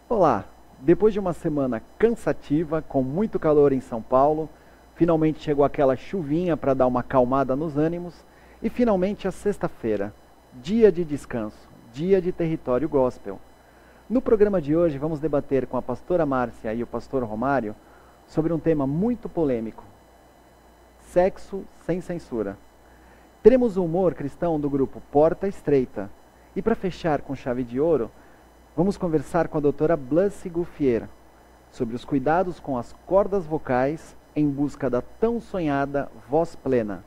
Olá! Depois de uma semana cansativa, com muito calor em São Paulo, finalmente chegou aquela chuvinha para dar uma acalmada nos ânimos e finalmente a sexta-feira, dia de descanso, dia de território gospel. No programa de hoje vamos debater com a pastora Márcia e o pastor Romário sobre um tema muito polêmico: sexo sem censura. Teremos o humor cristão do grupo Porta Estreita e para fechar com chave de ouro, vamos conversar com a doutora Blancy Guffier sobre os cuidados com as cordas vocais em busca da tão sonhada voz plena.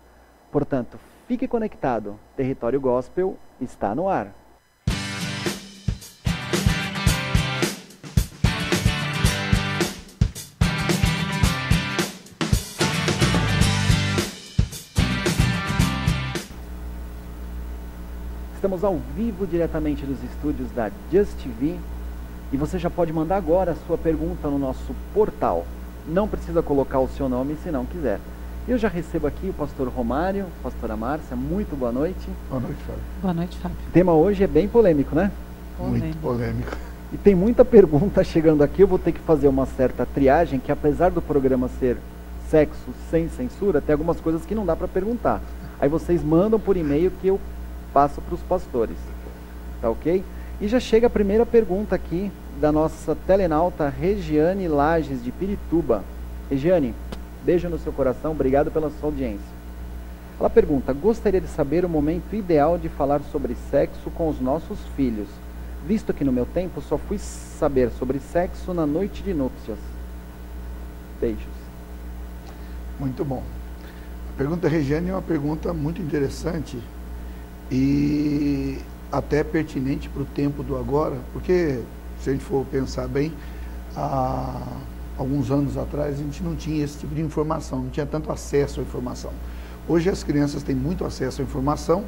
Portanto, fique conectado, Território Gospel está no ar. Estamos ao vivo diretamente dos estúdios da Just TV e você já pode mandar agora a sua pergunta no nosso portal. Não precisa colocar o seu nome se não quiser. Eu já recebo aqui o pastor Romário, pastora Márcia, muito boa noite. Boa noite, Fábio. Boa noite, Fábio. O tema hoje é bem polêmico, né? Muito polêmico. E tem muita pergunta chegando aqui, eu vou ter que fazer uma certa triagem, que apesar do programa ser sexo sem censura, tem algumas coisas que não dá para perguntar. Aí vocês mandam por e-mail que eu passo para os pastores, tá ok? E já chega a primeira pergunta aqui da nossa telenauta Regiane Lages de Pirituba. Regiane, beijo no seu coração, obrigado pela sua audiência. Ela pergunta: gostaria de saber o momento ideal de falar sobre sexo com os nossos filhos, visto que no meu tempo só fui saber sobre sexo na noite de núpcias. Beijos. Muito bom. A pergunta Regiane é uma pergunta muito interessante e até pertinente para o tempo do agora, porque se a gente for pensar bem, há alguns anos atrás a gente não tinha esse tipo de informação, não tinha tanto acesso à informação. Hoje as crianças têm muito acesso à informação,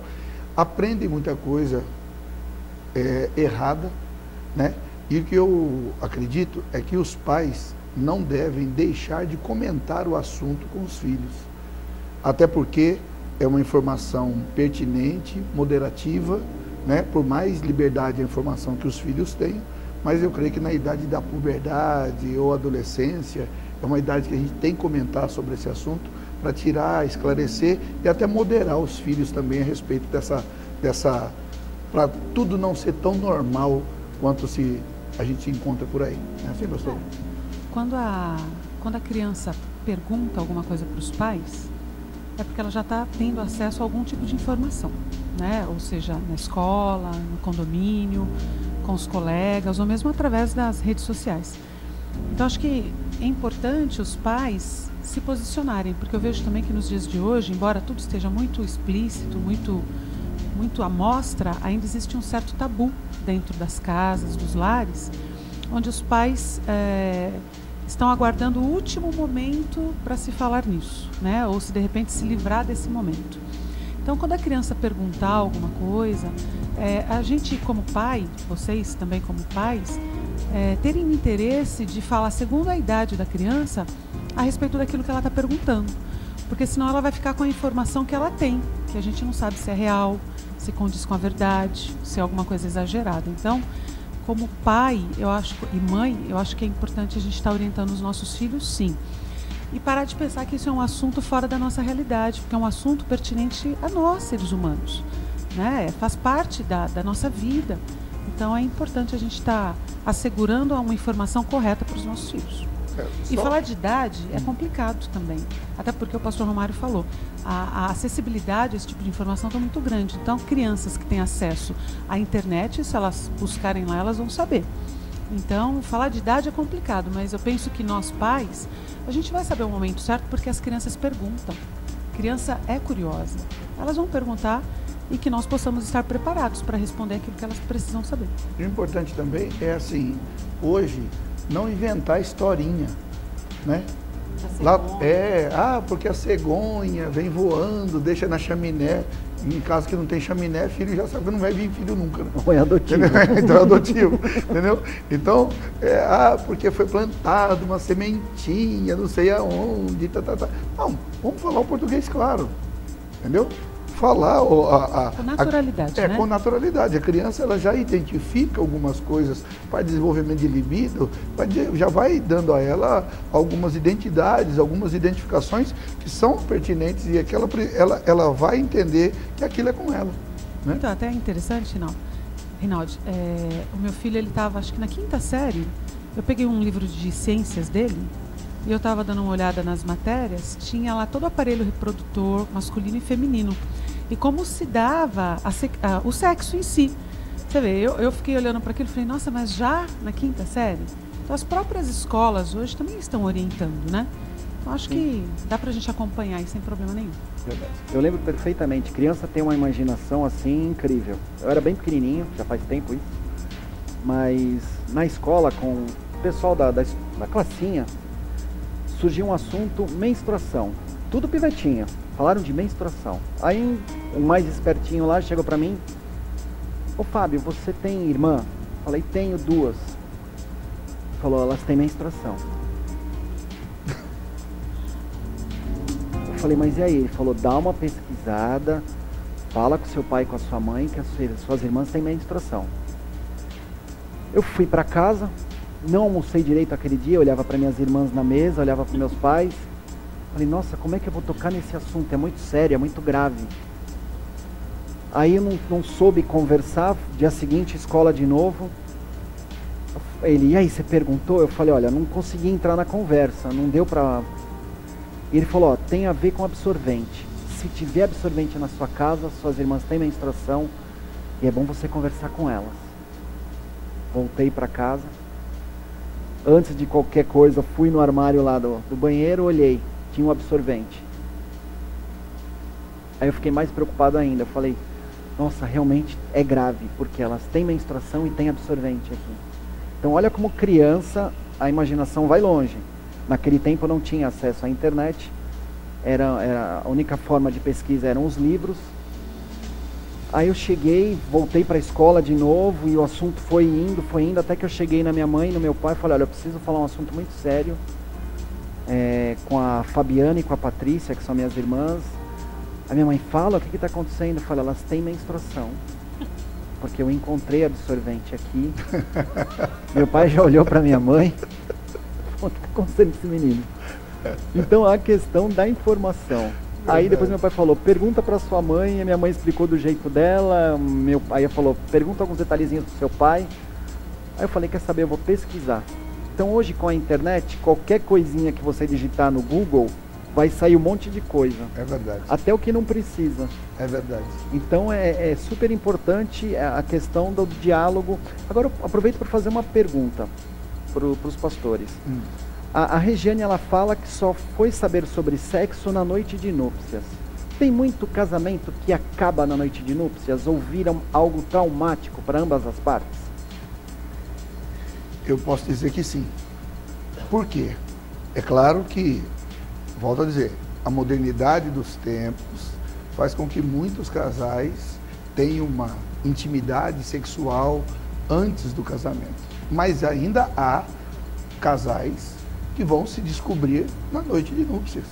aprendem muita coisa errada, né? E o que eu acredito é que os pais não devem deixar de comentar o assunto com os filhos, até porque é uma informação pertinente, moderativa, né? Por mais liberdade a informação que os filhos têm, mas eu creio que na idade da puberdade ou adolescência, é uma idade que a gente tem que comentar sobre esse assunto para tirar, esclarecer e até moderar os filhos também a respeito dessa para tudo não ser tão normal quanto a gente encontra por aí. É assim, pastor? Quando a criança pergunta alguma coisa para os pais, é porque ela já está tendo acesso a algum tipo de informação, né? Ou seja, na escola, no condomínio, com os colegas, ou mesmo através das redes sociais. Então, acho que é importante os pais se posicionarem, porque eu vejo também que nos dias de hoje, embora tudo esteja muito explícito, muito à mostra, ainda existe um certo tabu dentro das casas, dos lares, onde os pais estão aguardando o último momento para se falar nisso, né? Ou se de repente se livrar desse momento. Então, quando a criança perguntar alguma coisa, a gente como pai, vocês também como pais, terem interesse de falar segundo a idade da criança a respeito daquilo que ela está perguntando. Porque senão ela vai ficar com a informação que ela tem, que a gente não sabe se é real, se condiz com a verdade, se é alguma coisa exagerada. Então, como pai e mãe, eu acho que é importante a gente estar orientando os nossos filhos, sim. E parar de pensar que isso é um assunto fora da nossa realidade, porque é um assunto pertinente a nós, seres humanos, né? Faz parte da nossa vida. Então é importante a gente estar assegurando uma informação correta para os nossos filhos. E falar de idade é complicado também, até porque o pastor Romário falou, a acessibilidade a esse tipo de informação está muito grande. Então, crianças que têm acesso à internet, se elas buscarem lá, elas vão saber. Então, falar de idade é complicado, mas eu penso que nós pais, a gente vai saber o momento certo porque as crianças perguntam. A criança é curiosa, elas vão perguntar e que nós possamos estar preparados para responder aquilo que elas precisam saber. O importante também é assim, hoje, não inventar historinha, né? Lá, porque a cegonha vem voando, deixa na chaminé. Em casa que não tem chaminé, filho já sabe que não vai vir filho nunca. Né? Ou é adotivo. Então é adotivo, entendeu? Então, porque foi plantado uma sementinha, não sei aonde, Não, vamos falar o português claro, entendeu? falar com naturalidade, né? Com naturalidade. A criança ela já identifica algumas coisas para desenvolvimento de libido, já vai dando a ela algumas identidades, algumas identificações que são pertinentes e que ela vai entender que aquilo é com ela. Né? Então, até é interessante, Rinaldi, o meu filho, ele estava, acho que na 5ª série, eu peguei um livro de ciências dele, e eu estava dando uma olhada nas matérias, tinha lá todo o aparelho reprodutor masculino e feminino. E como se dava o sexo em si. Você vê, eu fiquei olhando para aquilo e falei, nossa, mas já na 5ª série? Então as próprias escolas hoje também estão orientando, né? Então acho que dá para a gente acompanhar isso sem problema nenhum. Verdade. Eu lembro perfeitamente, criança tem uma imaginação assim incrível. Eu era bem pequenininho, já faz tempo isso, mas na escola com o pessoal da classinha, surgiu um assunto menstruação. Tudo pivetinha. Falaram de menstruação. Aí o mais espertinho lá chegou pra mim. Ô Fábio, você tem irmã? Falei, tenho 2. Falou, elas têm menstruação. Eu falei, mas e aí? Ele falou, dá uma pesquisada, fala com seu pai e com a sua mãe que as suas irmãs têm menstruação. Eu fui pra casa, não almocei direito aquele dia, eu olhava para minhas irmãs na mesa, olhava para meus pais. Falei, nossa, como é que eu vou tocar nesse assunto? É muito sério, é muito grave. Aí eu não soube conversar, dia seguinte, escola de novo. Ele, e aí, você perguntou? Eu falei, olha, não consegui entrar na conversa, não deu pra... E ele falou, ó, tem a ver com absorvente. Se tiver absorvente na sua casa, suas irmãs têm menstruação, e é bom você conversar com elas. Voltei para casa. Antes de qualquer coisa, fui no armário lá do banheiro, olhei, tinha um absorvente. Aí eu fiquei mais preocupado ainda, eu falei, nossa, realmente é grave, porque elas têm menstruação e têm absorvente aqui. Então olha como criança, a imaginação vai longe. Naquele tempo eu não tinha acesso à internet, era a única forma de pesquisa eram os livros. Aí eu cheguei, voltei para a escola de novo e o assunto foi indo, até que eu cheguei na minha mãe e no meu pai e falei, olha, eu preciso falar um assunto muito sério com a Fabiana e com a Patrícia, que são minhas irmãs. A minha mãe fala, o que está acontecendo? Eu falo, elas têm menstruação, porque eu encontrei absorvente aqui. Meu pai já olhou para minha mãe, o que está acontecendo com esse menino? Então a questão da informação. Aí depois meu pai falou, pergunta para sua mãe, e a minha mãe explicou do jeito dela, meu pai falou, pergunta alguns detalhezinhos pro seu pai. Aí eu falei, quer saber, eu vou pesquisar. Então hoje com a internet, qualquer coisinha que você digitar no Google, vai sair um monte de coisa. É verdade. Até o que não precisa. É verdade. Então é super importante a questão do diálogo. Agora eu aproveito para fazer uma pergunta para os pastores. A Regiane, ela fala que só foi saber sobre sexo na noite de núpcias. Tem muito casamento que acaba na noite de núpcias ou viram algo traumático para ambas as partes? Eu posso dizer que sim. Por quê? É claro que, volto a dizer, a modernidade dos tempos faz com que muitos casais tenham uma intimidade sexual antes do casamento. Mas ainda há casais que vão se descobrir na noite de núpcias.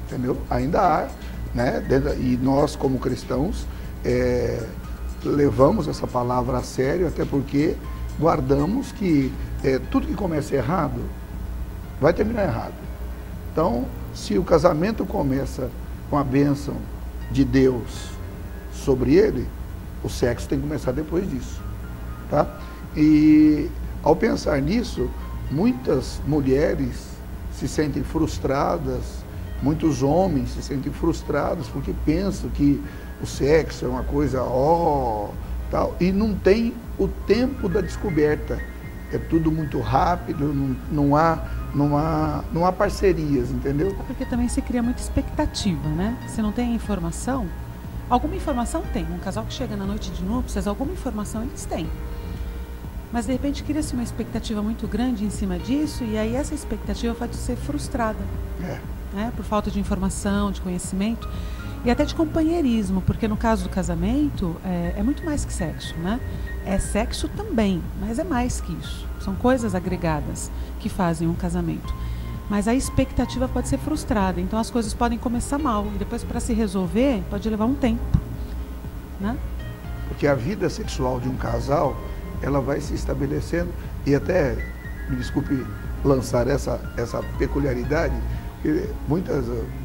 Entendeu? Ainda há, né? E nós, como cristãos, levamos essa palavra a sério, até porque guardamos que tudo que começa errado vai terminar errado. Então, se o casamento começa com a bênção de Deus sobre ele, o sexo tem que começar depois disso. Tá? E ao pensar nisso, muitas mulheres se sentem frustradas, muitos homens se sentem frustrados porque pensam que o sexo é uma coisa tal, e não tem o tempo da descoberta. É tudo muito rápido, não há parcerias, entendeu? É porque também se cria muita expectativa, né? Se não tem informação, alguma informação tem. Um casal que chega na noite de núpcias, alguma informação eles têm. Mas de repente cria-se uma expectativa muito grande em cima disso, e aí essa expectativa pode ser frustrada. Né? Por falta de informação, de conhecimento e até de companheirismo, porque no caso do casamento é muito mais que sexo, né? É sexo também, mas é mais que isso. São coisas agregadas que fazem um casamento. mas a expectativa pode ser frustrada. Então as coisas podem começar mal e depois, para se resolver, pode levar um tempo, né? Porque a vida sexual de um casal, ela vai se estabelecendo, e até, me desculpe lançar essa peculiaridade,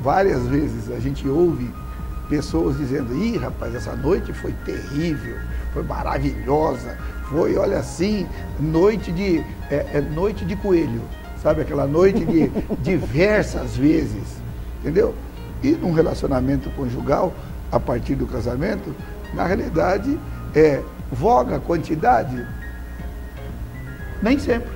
várias vezes a gente ouve pessoas dizendo: ih, rapaz, essa noite foi terrível, foi maravilhosa, foi, olha assim, noite de coelho, sabe? Aquela noite de diversas vezes, entendeu? E num relacionamento conjugal, a partir do casamento, na realidade, voga a quantidade, nem sempre,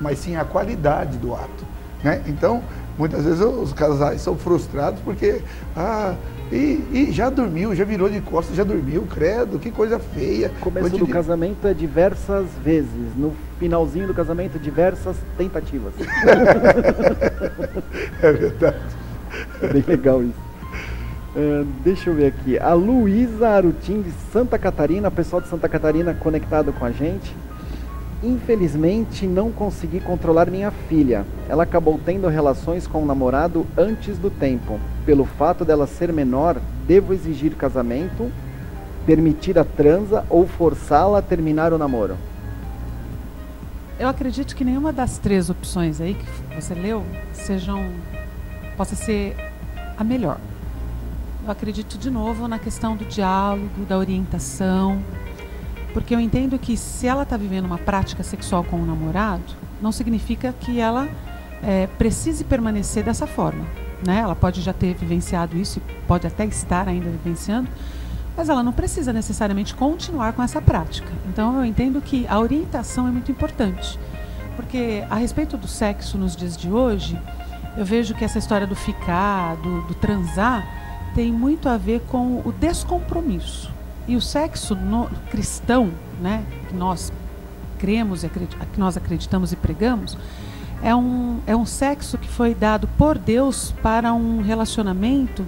mas sim a qualidade do ato, né? Então, muitas vezes os casais são frustrados porque, já dormiu, já virou de costas, já dormiu, credo, que coisa feia. O começo do casamento é diversas vezes, no finalzinho do casamento, diversas tentativas. É verdade. É bem legal isso. Deixa eu ver aqui, a Luísa Arutim de Santa Catarina, pessoal de Santa Catarina conectado com a gente. Infelizmente não consegui controlar minha filha. Ela acabou tendo relações com o namorado antes do tempo. Pelo fato dela ser menor, devo exigir casamento, permitir a transa ou forçá-la a terminar o namoro? Eu acredito que nenhuma das 3 opções aí que você leu possa ser a melhor. Eu acredito de novo na questão do diálogo, da orientação, porque eu entendo que se ela está vivendo uma prática sexual com o namorado, não significa que ela precise permanecer dessa forma, né? Ela pode já ter vivenciado isso, pode até estar ainda vivenciando, mas ela não precisa necessariamente continuar com essa prática. Então eu entendo que a orientação é muito importante, porque a respeito do sexo nos dias de hoje, eu vejo que essa história do ficar, do transar, tem muito a ver com o descompromisso. E o sexo cristão, né, que nós cremos, que nós acreditamos e pregamos, é um sexo que foi dado por Deus para um relacionamento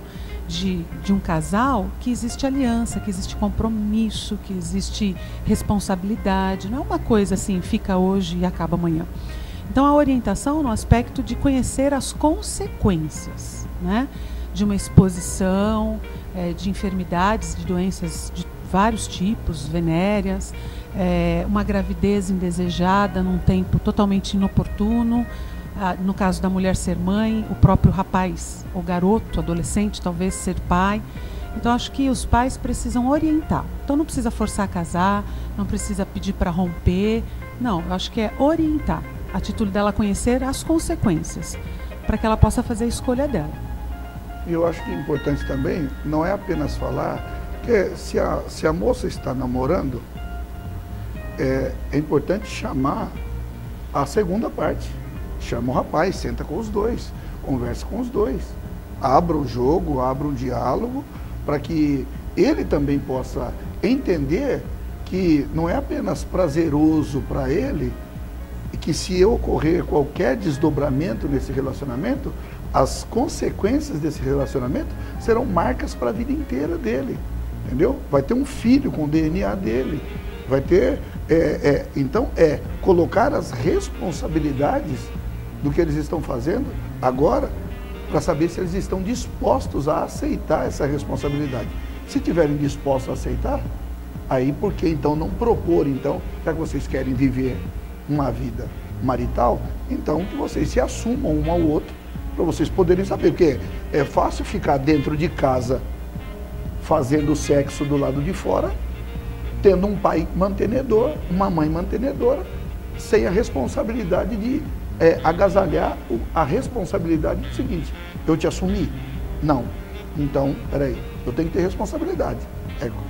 de um casal que existe aliança, que existe compromisso, que existe responsabilidade. Não é uma coisa assim, fica hoje e acaba amanhã. Então a orientação no aspecto de conhecer as consequências, né, de uma exposição, de enfermidades, de doenças de vários tipos, venéreas, uma gravidez indesejada num tempo totalmente inoportuno, no caso da mulher ser mãe, o próprio rapaz, o garoto, adolescente, talvez ser pai. Então acho que os pais precisam orientar. Então não precisa forçar a casar, não precisa pedir para romper, não, eu acho que é orientar, a título dela conhecer as consequências, para que ela possa fazer a escolha dela. E eu acho que é importante também, não é apenas falar, que se a moça está namorando, é importante chamar a segunda parte. Chama o rapaz, senta com os dois, conversa com os dois. Abra o jogo, abra um diálogo, para que ele também possa entender que não é apenas prazeroso para ele, e que se ocorrer qualquer desdobramento nesse relacionamento, as consequências desse relacionamento serão marcas para a vida inteira dele, entendeu? Vai ter um filho com o DNA dele, vai ter... Então, colocar as responsabilidades do que eles estão fazendo agora, para saber se eles estão dispostos a aceitar essa responsabilidade. Se estiverem dispostos a aceitar, aí por que então não propor, então, já que vocês querem viver uma vida marital, então que vocês se assumam um ao outro, para vocês poderem saber, porque é fácil ficar dentro de casa fazendo sexo do lado de fora, tendo um pai mantenedor, uma mãe mantenedora, sem a responsabilidade de agasalhar a responsabilidade do seguinte: eu te assumi? Não. Então, peraí, eu tenho que ter responsabilidade.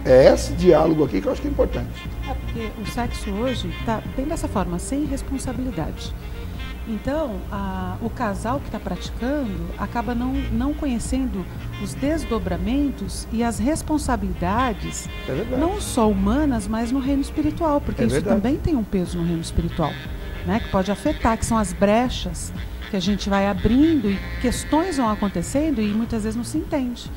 É esse diálogo aqui que eu acho que é importante. Porque o sexo hoje está bem dessa forma, sem responsabilidade. Então, o casal que está praticando acaba não conhecendo os desdobramentos e as responsabilidades, não só humanas, mas no reino espiritual, porque isso também tem um peso no reino espiritual, né, que pode afetar, que são as brechas que a gente vai abrindo e questões vão acontecendo e muitas vezes não se entende.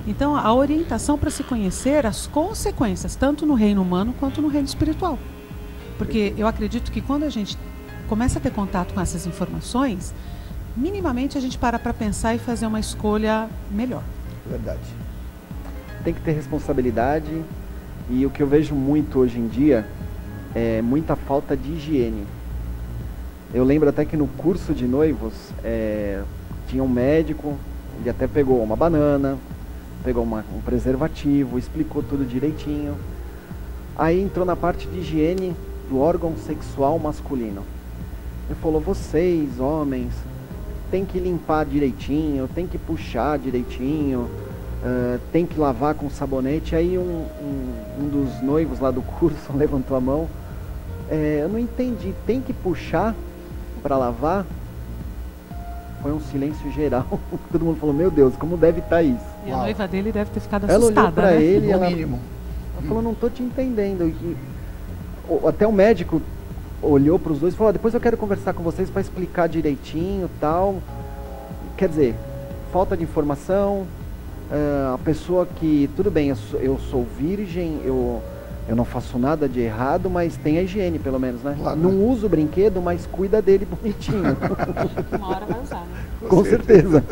Então, a orientação para se conhecer as consequências, tanto no reino humano quanto no reino espiritual. Porque eu acredito que quando a gente começa a ter contato com essas informações, minimamente a gente para pensar e fazer uma escolha melhor. Verdade. Tem que ter responsabilidade, e o que eu vejo muito hoje em dia é muita falta de higiene. Eu lembro até que no curso de noivos tinha um médico, ele até pegou uma banana, pegou um preservativo, explicou tudo direitinho. Aí entrou na parte de higiene do órgão sexual masculino. Ele falou, vocês, homens, tem que limpar direitinho, tem que puxar direitinho, tem que lavar com sabonete. Aí um dos noivos lá do curso levantou a mão. Eu não entendi, tem que puxar para lavar? Foi um silêncio geral. Todo mundo falou, meu Deus, como deve estar isso? E a noiva dele deve ter ficado ela assustada, olhou para né? ele e No mínimo. ela falou, não estou te entendendo. Até o médico olhou para os dois e falou, depois eu quero conversar com vocês para explicar direitinho, tal. Quer dizer, falta de informação, a pessoa que, tudo bem, eu sou virgem, eu não faço nada de errado, mas tem a higiene pelo menos, né? Claro, não né? usa o brinquedo, mas cuida dele bonitinho. Uma hora vai usar, né? Com certeza.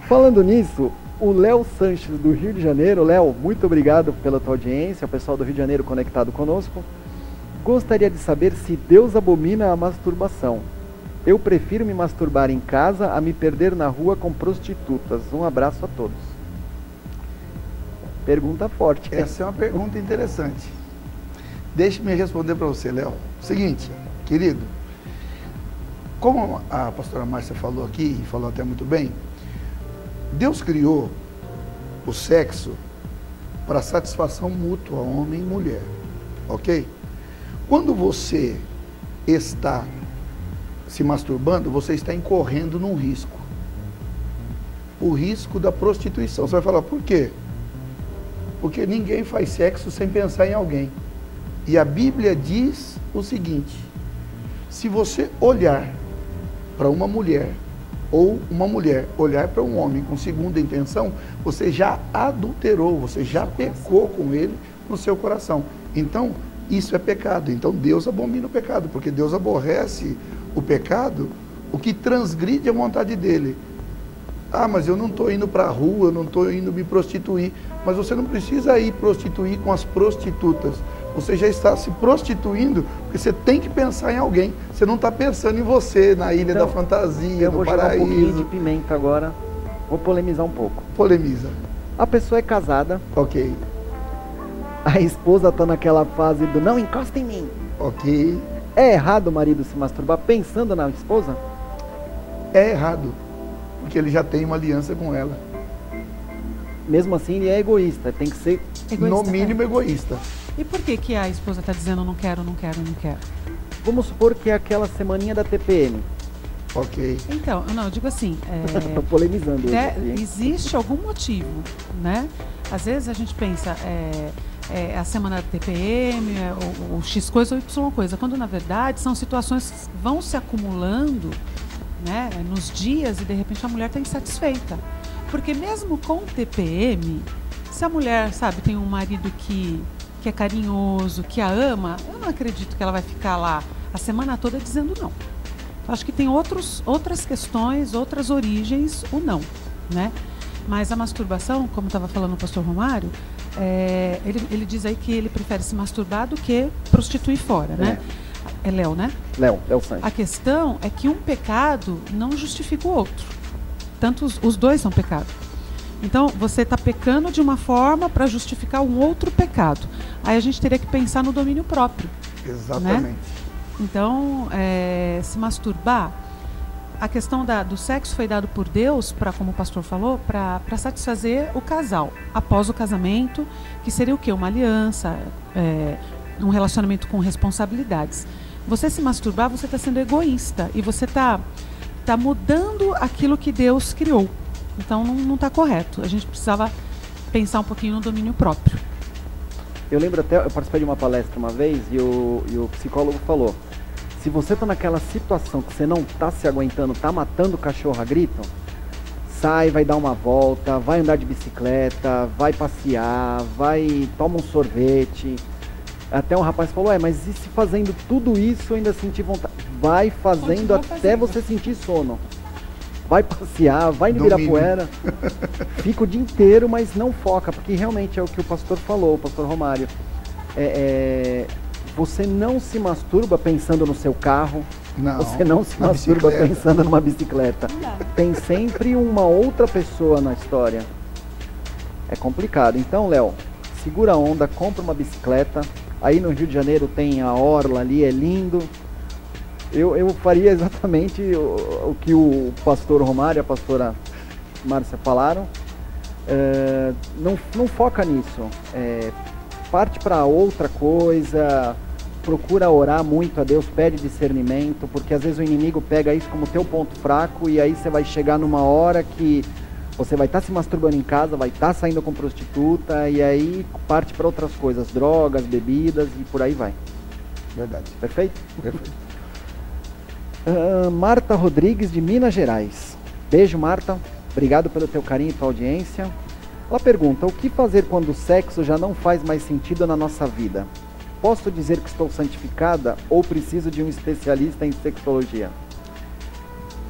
Falando nisso, o Léo Sanches do Rio de Janeiro. Léo, muito obrigado pela tua audiência, o pessoal do Rio de Janeiro conectado conosco. Gostaria de saber se Deus abomina a masturbação. Eu prefiro me masturbar em casa a me perder na rua com prostitutas. Um abraço a todos. Pergunta forte. Essa é uma pergunta interessante. Deixe-me responder para você, Léo. Seguinte, querido, como a pastora Márcia falou aqui, e falou até muito bem, Deus criou o sexo para satisfação mútua, homem e mulher, ok? Quando você está se masturbando, você está incorrendo num risco. O risco da prostituição. Você vai falar, por quê? Porque ninguém faz sexo sem pensar em alguém. E a Bíblia diz o seguinte, se você olhar para uma mulher, ou uma mulher olhar para um homem com segunda intenção, você já adulterou, você já pecou com ele no seu coração. Então, isso é pecado. Então, Deus abomina o pecado, porque Deus aborrece o pecado, o que transgride a vontade dele. Ah, mas eu não estou indo para a rua, eu não estou indo me prostituir. Mas você não precisa ir prostituir com as prostitutas. Você já está se prostituindo, porque você tem que pensar em alguém. Você não está pensando em você, na ilha da fantasia, no paraíso. Eu vou jogar um pouquinho de pimenta agora. Vou polemizar um pouco. Polemiza. A pessoa é casada. Ok. A esposa está naquela fase do não encosta em mim. Ok. É errado o marido se masturbar pensando na esposa? É errado, porque ele já tem uma aliança com ela. Mesmo assim, ele é egoísta, tem que ser, egoísta, no mínimo, egoísta. E por que a esposa está dizendo não quero, não quero, não quero? Vamos supor que é aquela semaninha da TPM. Ok. Então, não, eu digo assim... Estou polemizando. Existe algum motivo, né? Às vezes a gente pensa... a semana da TPM, ou X coisa ou Y coisa, quando na verdade são situações que vão se acumulando, né, nos dias, e de repente a mulher está insatisfeita. Porque mesmo com TPM, se a mulher, sabe, tem um marido que é carinhoso, que a ama, eu não acredito que ela vai ficar lá a semana toda dizendo não. Eu acho que tem outras questões, outras origens, o não, né? Mas a masturbação, como estava falando o pastor Romário, ele diz aí que ele prefere se masturbar do que prostituir fora, né? É Léo, né? Léo Sanches. A questão é que um pecado não justifica o outro. Tanto os dois são pecado. Então, você está pecando de uma forma para justificar um outro pecado. Aí a gente teria que pensar no domínio próprio. Exatamente. Né? Então, se masturbar, a questão do sexo foi dado por Deus, como o pastor falou, para satisfazer o casal, após o casamento, que seria o quê? Uma aliança, um relacionamento com responsabilidades. Você se masturbar, você está sendo egoísta, e você está mudando aquilo que Deus criou. Então, não está correto. A gente precisava pensar um pouquinho no domínio próprio. Eu lembro até, eu participei de uma palestra uma vez, e o psicólogo falou, se você está naquela situação que você não está se aguentando, está matando o cachorro a grito, sai, vai dar uma volta, vai andar de bicicleta, vai passear, toma um sorvete. Até um rapaz falou, mas e se fazendo tudo isso eu ainda sentir vontade? Vai fazendo até você sentir sono. Vai passear, vai no Ibirapuera, fica o dia inteiro, mas não foca, porque realmente é o que o pastor falou, o pastor Romário. Você não se masturba pensando no seu carro, você não se masturba pensando numa bicicleta. Tem sempre uma outra pessoa na história. É complicado. Então, Léo, segura a onda, compra uma bicicleta. Aí no Rio de Janeiro tem a orla ali, é lindo. Eu faria exatamente o que o pastor Romário e a pastora Márcia falaram. Não foca nisso. Parte para outra coisa. Procura orar muito a Deus, pede discernimento, porque às vezes o inimigo pega isso como teu ponto fraco e aí você vai chegar numa hora que você vai estar se masturbando em casa, vai estar saindo com prostituta e aí parte para outras coisas, drogas, bebidas e por aí vai. Verdade. Perfeito? Perfeito. Marta Rodrigues, de Minas Gerais. Beijo, Marta. Obrigado pelo teu carinho e tua audiência. Ela pergunta, o que fazer quando o sexo já não faz mais sentido na nossa vida? Posso dizer que estou santificada ou preciso de um especialista em sexologia?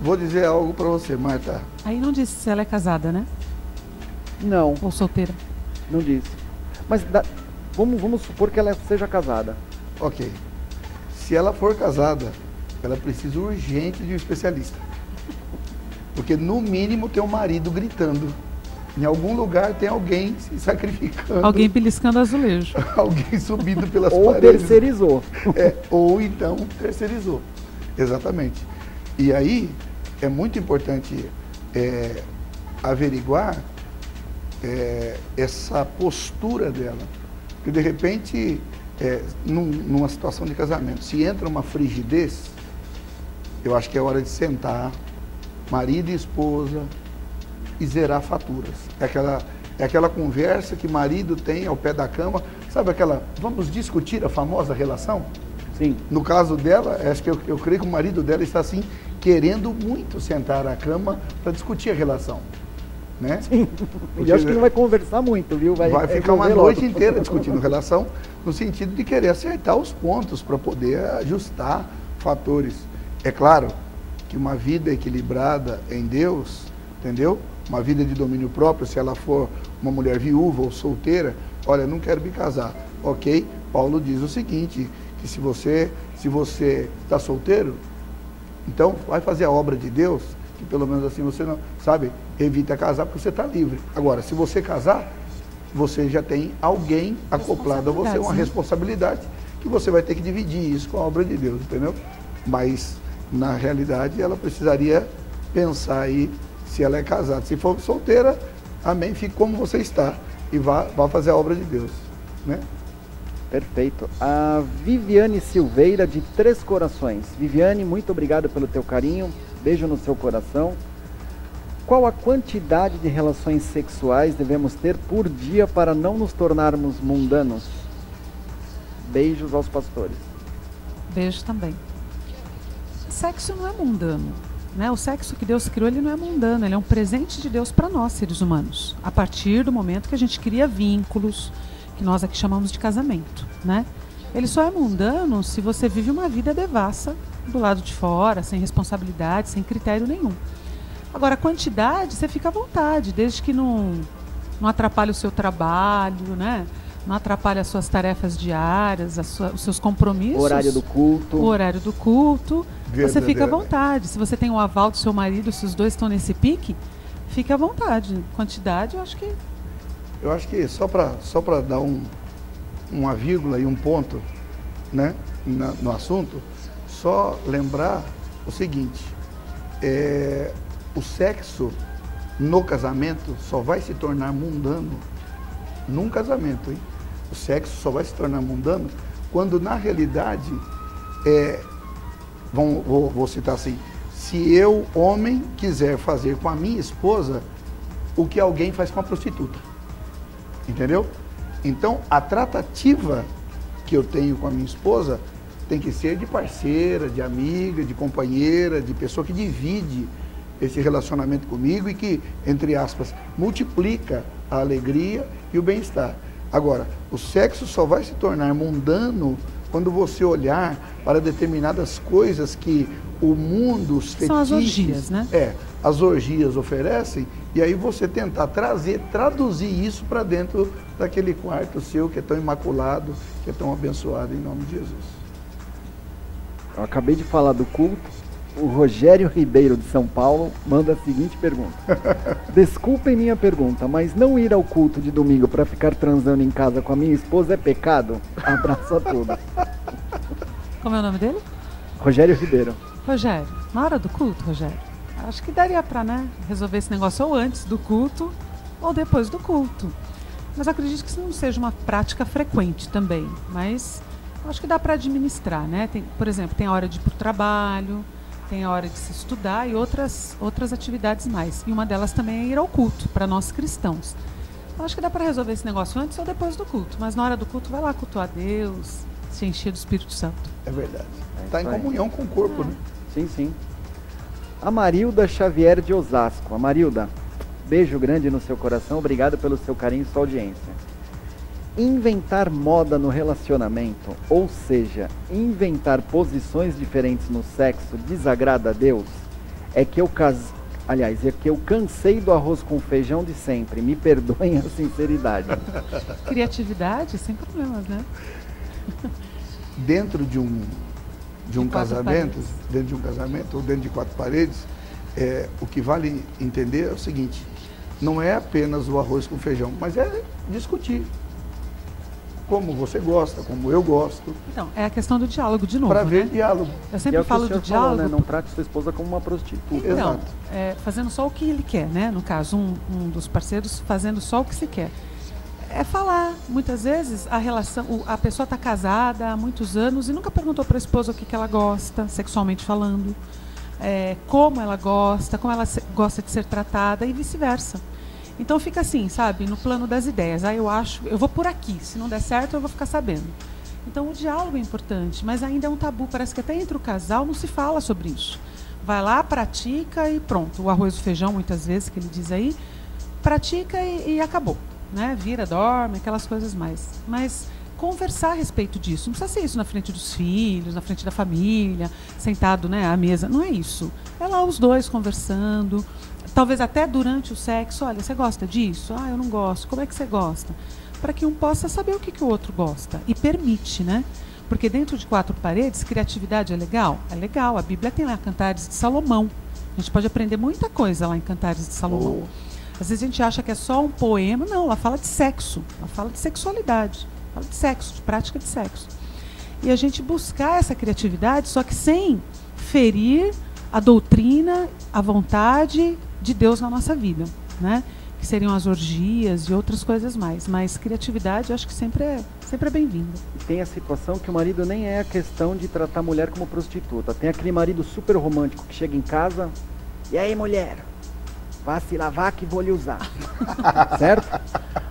Vou dizer algo para você, Marta. Aí não disse se ela é casada, né? Não. Ou solteira? Não disse. Mas vamos supor que ela seja casada. Ok. Se ela for casada, ela precisa urgente de um especialista. Porque no mínimo tem um marido gritando. Em algum lugar tem alguém se sacrificando. Alguém beliscando azulejo. Alguém subindo pelas ou paredes. Ou terceirizou. Ou então terceirizou. Exatamente. E aí é muito importante averiguar essa postura dela. Porque de repente, numa situação de casamento, se entra uma frigidez, eu acho que é hora de sentar, marido e esposa, e zerar faturas. É aquela conversa que marido tem ao pé da cama, sabe aquela, vamos discutir a famosa relação? Sim. No caso dela, acho que eu creio que o marido dela está assim, querendo muito sentar à cama para discutir a relação. Né? Sim. E acho que não vai conversar muito, viu? Vai ficar uma noite inteira discutindo relação, no sentido de querer acertar os pontos para poder ajustar fatores. É claro que uma vida equilibrada em Deus, entendeu? Uma vida de domínio próprio, se ela for uma mulher viúva ou solteira, olha, não quero me casar. Ok? Paulo diz o seguinte, que se você está solteiro, então vai fazer a obra de Deus, que pelo menos assim você não, sabe, evita casar porque você está livre. Agora, se você casar, você já tem alguém acoplado a você, uma responsabilidade, que você vai ter que dividir isso com a obra de Deus, entendeu? Mas, na realidade, ela precisaria pensar aí se ela é casada. Se for solteira, amém, fique como você está e vá fazer a obra de Deus, né? Perfeito. A Viviane Silveira, de Três Corações. Viviane, muito obrigado pelo teu carinho, beijo no seu coração. Qual a quantidade de relações sexuais devemos ter por dia para não nos tornarmos mundanos? Beijos aos pastores. Beijo também. Sexo não é mundano. Né? O sexo que Deus criou, ele não é mundano, ele é um presente de Deus para nós, seres humanos. A partir do momento que a gente cria vínculos, que nós aqui chamamos de casamento. Né? Ele só é mundano se você vive uma vida devassa do lado de fora, sem responsabilidade, sem critério nenhum. Agora, a quantidade, você fica à vontade, desde que não atrapalhe o seu trabalho, né? Não atrapalhe as suas tarefas diárias, os seus compromissos. O horário do culto. O horário do culto. Você fica à vontade. Se você tem o aval do seu marido, se os dois estão nesse pique, fique à vontade. Quantidade, eu acho que... Eu acho que só para dar uma vírgula e um ponto, né, no assunto, só lembrar o seguinte, o sexo no casamento só vai se tornar mundano num casamento, hein? O sexo só vai se tornar mundano quando, na realidade, vou citar assim, se eu, homem, quiser fazer com a minha esposa o que alguém faz com a prostituta. Entendeu? Então, a tratativa que eu tenho com a minha esposa tem que ser de parceira, de amiga, de companheira, de pessoa que divide esse relacionamento comigo e que, entre aspas, multiplica a alegria e o bem-estar. Agora, o sexo só vai se tornar mundano quando você olhar para determinadas coisas que o mundo, os fetiches... São as orgias, né? As orgias oferecem, e aí você tentar traduzir isso para dentro daquele quarto seu que é tão imaculado, que é tão abençoado em nome de Jesus. Eu acabei de falar do culto. O Rogério Ribeiro de São Paulo manda a seguinte pergunta. Desculpem minha pergunta, mas não ir ao culto de domingo para ficar transando em casa com a minha esposa é pecado? Abraço a todos. Como é o nome dele? Rogério Ribeiro. Rogério, na hora do culto, Rogério, acho que daria para, né, resolver esse negócio ou antes do culto ou depois do culto. Mas acredito que isso não seja uma prática frequente também, mas acho que dá para administrar, né? Por exemplo, tem a hora de ir para o trabalho, tem a hora de se estudar e outras atividades mais. E uma delas também é ir ao culto, para nós cristãos. Então, acho que dá para resolver esse negócio antes ou depois do culto. Mas na hora do culto, vai lá cultuar a Deus, se encher do Espírito Santo. É verdade. Está em comunhão com o corpo, né? Sim, sim. A Marilda Xavier de Osasco. A Marilda, beijo grande no seu coração. Obrigado pelo seu carinho e sua audiência. Inventar moda no relacionamento, ou seja, inventar posições diferentes no sexo, desagrada a Deus? É que eu cansei do arroz com feijão de sempre. Me perdoem a sinceridade. Criatividade, sem problemas, né? Dentro de um casamento, ou dentro de 4 paredes, o que vale entender é o seguinte: não é apenas o arroz com feijão, mas é discutir. Como você gosta, como eu gosto. Então, é a questão do diálogo de novo, para ver né? diálogo. Eu sempre falo do diálogo. Falou, né? Não trate sua esposa como uma prostituta. Então, Exato. Fazendo só o que ele quer, né? No caso, um dos parceiros fazendo só o que se quer. É falar. Muitas vezes a pessoa está casada há muitos anos e nunca perguntou para a esposa o que ela gosta, sexualmente falando, como ela gosta gosta de ser tratada e vice-versa. Então fica assim, sabe, no plano das ideias. Eu vou por aqui, se não der certo eu vou ficar sabendo. Então o diálogo é importante, mas ainda é um tabu, parece que até entre o casal não se fala sobre isso. Vai lá, pratica e pronto. O arroz e o feijão, muitas vezes, que ele diz aí, pratica e acabou. Né? Vira, dorme, aquelas coisas mais. Mas conversar a respeito disso, não precisa ser isso na frente dos filhos, na frente da família, sentado, né, à mesa, não é isso. É lá os dois conversando. Talvez até durante o sexo, olha, você gosta disso? Ah, eu não gosto. Como é que você gosta? Para que um possa saber o que o outro gosta. E permite, né? Porque dentro de 4 paredes, criatividade é legal? É legal. A Bíblia tem lá Cantares de Salomão. A gente pode aprender muita coisa lá em Cantares de Salomão. Às vezes a gente acha que é só um poema. Não, ela fala de sexo. Ela fala de sexualidade. Fala de sexo, de prática de sexo. E a gente buscar essa criatividade, só que sem ferir a doutrina, a vontade de Deus na nossa vida, né? Que seriam as orgias e outras coisas mais. Mas criatividade, acho que sempre é bem-vinda. E tem a situação que o marido nem é a questão de tratar a mulher como prostituta. Tem aquele marido super romântico que chega em casa, e aí, mulher, vá se lavar que vou lhe usar. Certo?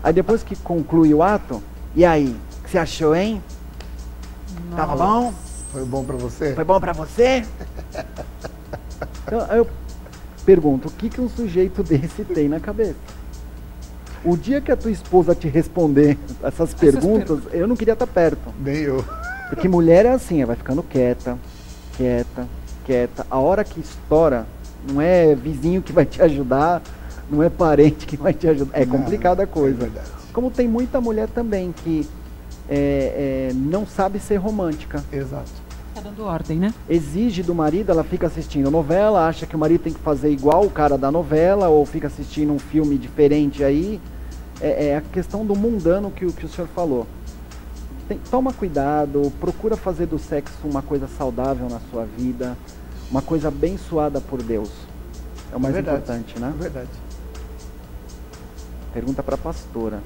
Aí depois que conclui o ato, e aí, o que você achou, hein? Nossa. Tava bom? Foi bom para você? Foi bom pra você? Então, eu pergunto, o que um sujeito desse tem na cabeça? O dia que a tua esposa te responder essas perguntas, eu não queria estar perto. Nem eu. Porque mulher é assim, vai ficando quieta. A hora que estoura, não é vizinho que vai te ajudar, não é parente que vai te ajudar. É complicada a coisa. É verdade. Como tem muita mulher também que não sabe ser romântica. Exato. Tá dando ordem, né? Exige do marido, ela fica assistindo novela, acha que o marido tem que fazer igual o cara da novela, ou fica assistindo um filme diferente aí. É a questão do mundano que o senhor falou. Toma cuidado, procura fazer do sexo uma coisa saudável na sua vida, uma coisa abençoada por Deus. É o mais importante, né? É verdade. Pergunta para a pastora.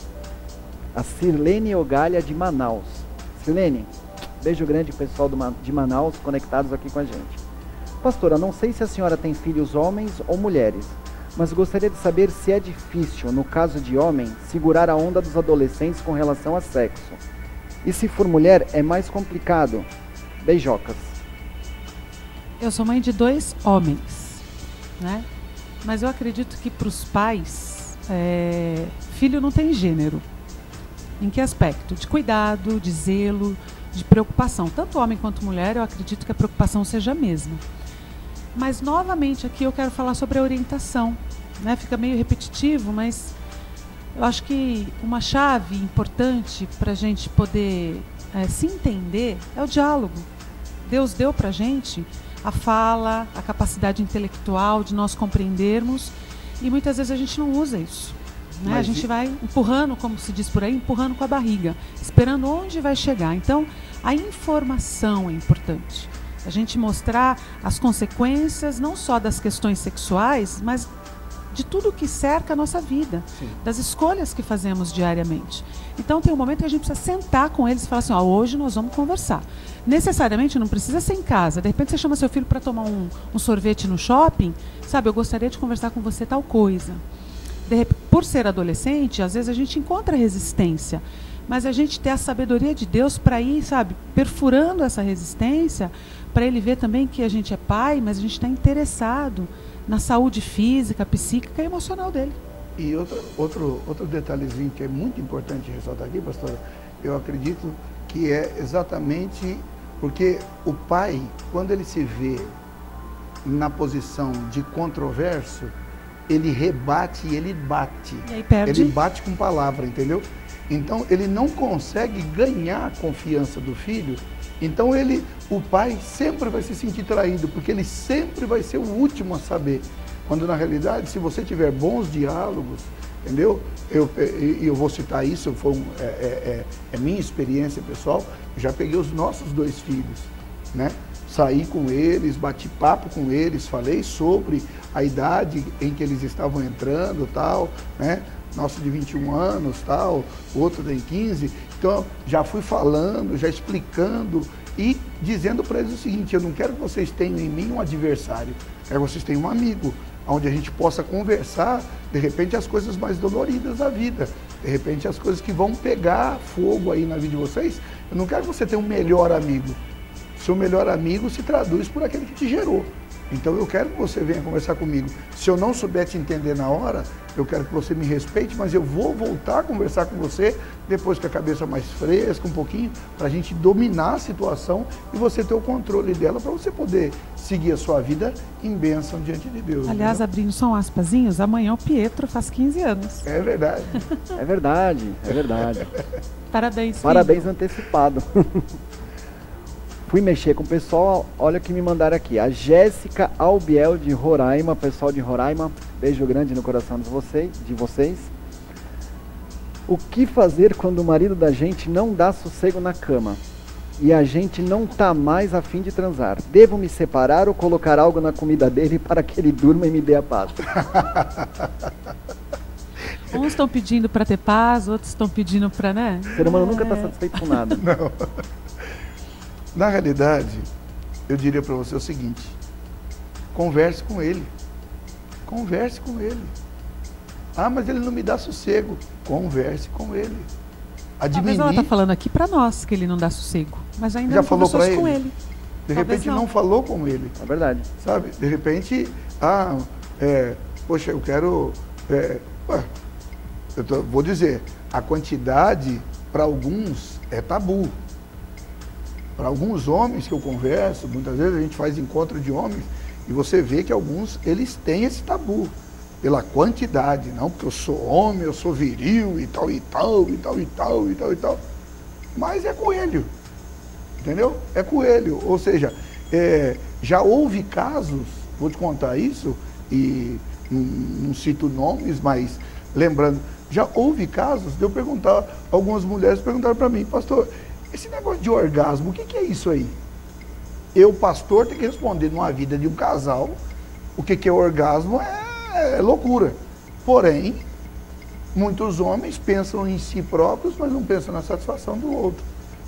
A Sirlene Ogalha de Manaus. Sirlene, beijo grande pessoal de Manaus conectados aqui com a gente. Pastora, não sei se a senhora tem filhos homens ou mulheres, mas gostaria de saber se é difícil, no caso de homem, segurar a onda dos adolescentes com relação a sexo. E se for mulher, é mais complicado. Beijocas. Eu sou mãe de 2 homens, né? Mas eu acredito que para os pais, filho não tem gênero. Em que aspecto? De cuidado, de zelo, de preocupação. Tanto homem quanto mulher, eu acredito que a preocupação seja a mesma. Mas, novamente, aqui eu quero falar sobre a orientação. Né? Fica meio repetitivo, mas eu acho que uma chave importante para a gente poder se entender é o diálogo. Deus deu para a gente a fala, a capacidade intelectual de nós compreendermos, e muitas vezes a gente não usa isso. Né? A gente vai empurrando, como se diz por aí, empurrando com a barriga, esperando onde vai chegar. Então, a informação é importante. A gente mostrar as consequências, não só das questões sexuais, mas de tudo que cerca a nossa vida, sim, das escolhas que fazemos diariamente. Então, tem um momento que a gente precisa sentar com eles e falar assim, hoje nós vamos conversar. Necessariamente não precisa ser em casa. De repente, você chama seu filho para tomar um sorvete no shopping, sabe, eu gostaria de conversar com você tal coisa. Por ser adolescente, às vezes a gente encontra resistência, mas a gente ter a sabedoria de Deus para ir, sabe, perfurando essa resistência, para ele ver também que a gente é pai, mas a gente está interessado na saúde física, psíquica e emocional dele. E outro detalhezinho que é muito importante ressaltar aqui, pastora, eu acredito que é exatamente porque o pai, quando ele se vê na posição de controverso, ele rebate e ele bate. E aí perde. Ele bate com palavra, entendeu? Então, ele não consegue ganhar a confiança do filho. Então, o pai sempre vai se sentir traído, porque ele sempre vai ser o último a saber. Quando, na realidade, se você tiver bons diálogos, entendeu? Eu vou citar isso, é minha experiência pessoal. Eu já peguei os nossos 2 filhos, né? Saí com eles, bati papo com eles, falei sobre a idade em que eles estavam entrando, tal, né? Nosso de 21 anos, tal, outro tem 15. Então, já fui falando, já explicando e dizendo para eles o seguinte, eu não quero que vocês tenham em mim um adversário, quero que vocês tenham um amigo, onde a gente possa conversar, de repente, as coisas mais doloridas da vida, de repente, as coisas que vão pegar fogo aí na vida de vocês. Eu não quero que você tenha um melhor amigo. Seu melhor amigo se traduz por aquele que te gerou. Então eu quero que você venha conversar comigo. Se eu não souber te entender na hora, eu quero que você me respeite, mas eu vou voltar a conversar com você depois com a cabeça mais fresca, um pouquinho, para a gente dominar a situação e você ter o controle dela, para você poder seguir a sua vida em bênção diante de Deus. Aliás, abrindo só um aspazinhos, amanhã o Pietro faz 15 anos. É verdade. É verdade, é verdade. Parabéns, filho. Parabéns antecipado. Fui mexer com o pessoal, olha o que me mandaram aqui. A Jéssica Albiel de Roraima, pessoal de Roraima, beijo grande no coração de vocês. O que fazer quando o marido da gente não dá sossego na cama e a gente não tá mais a fim de transar? Devo me separar ou colocar algo na comida dele para que ele durma e me dê a paz? Uns estão pedindo para ter paz, outros estão pedindo para, né? O ser humano nunca está satisfeito com nada. Não. Na realidade, eu diria para você o seguinte, converse com ele. Converse com ele. Ah, mas ele não me dá sossego. Converse com ele. Talvez ela está falando aqui para nós que ele não dá sossego, mas ainda já não falou conversou para com ele. De repente não falou com ele. É verdade. Sabe? De repente, poxa, eu quero... vou dizer, a quantidade para alguns é tabu. Para alguns homens que eu converso, muitas vezes a gente faz encontro de homens e você vê que alguns, eles têm esse tabu pela quantidade, não porque eu sou homem, eu sou viril e tal, e tal, e tal, e tal, e tal, e tal. Mas é coelho, entendeu? É coelho, ou seja, já houve casos, vou te contar isso, e não cito nomes, mas lembrando, já houve casos de eu perguntar, algumas mulheres perguntaram para mim, pastor, esse negócio de orgasmo, o que é isso aí? Eu, pastor, tenho que responder numa vida de um casal, o que é orgasmo é loucura. Porém, muitos homens pensam em si próprios, mas não pensam na satisfação do outro,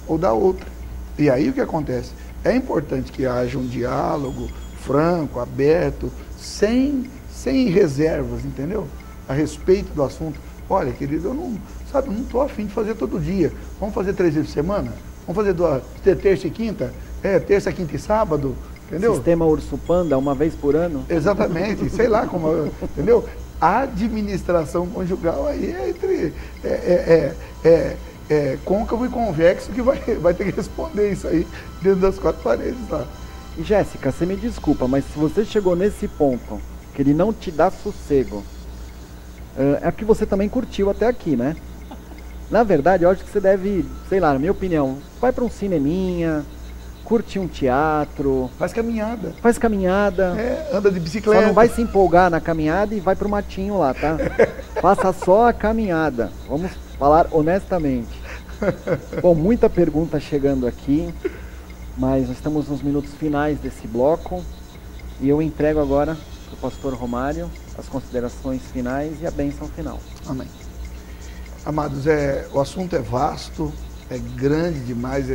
ou da outra. E aí o que acontece? É importante que haja um diálogo franco, aberto, sem reservas, entendeu? A respeito do assunto. Olha, querido, eu não estou afim de fazer todo dia. Vamos fazer 3 vezes por semana? Vamos fazer terça e quinta? Terça, quinta e sábado, entendeu? Sistema Urso Panda, uma vez por ano? Exatamente, sei lá como, entendeu? A administração conjugal aí côncavo e convexo que vai ter que responder isso aí dentro das 4 paredes lá. E Jéssica, você me desculpa, mas se você chegou nesse ponto, que ele não te dá sossego, é que você também curtiu até aqui, né? Na verdade, eu acho que você deve, sei lá, na minha opinião, vai para um cineminha, curte um teatro. Faz caminhada. Faz caminhada. Anda de bicicleta. Só não vai se empolgar na caminhada e vai pro matinho lá, tá? Faça só a caminhada. Vamos falar honestamente. Bom, muita pergunta chegando aqui, mas nós estamos nos minutos finais desse bloco e eu entrego agora para o pastor Romário as considerações finais e a bênção final. Amém. Amados, o assunto é vasto, é grande demais,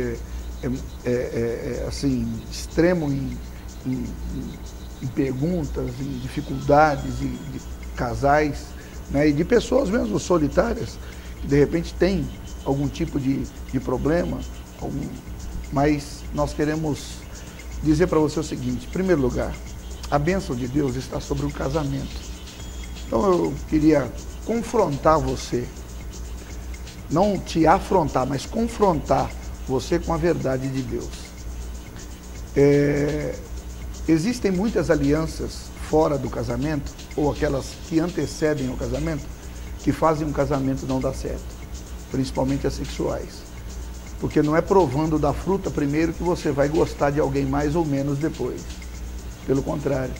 assim, extremo em perguntas, em dificuldades de casais, né, e de pessoas mesmo solitárias, que de repente têm algum tipo de problema, mas nós queremos dizer para você o seguinte: em primeiro lugar, a bênção de Deus está sobre o casamento. Então eu queria confrontar você, não te afrontar, mas confrontar você com a verdade de Deus. Existem muitas alianças fora do casamento, ou aquelas que antecedem o casamento, que fazem um casamento não dar certo, principalmente as sexuais. Porque não é provando da fruta primeiro que você vai gostar de alguém mais ou menos depois. Pelo contrário,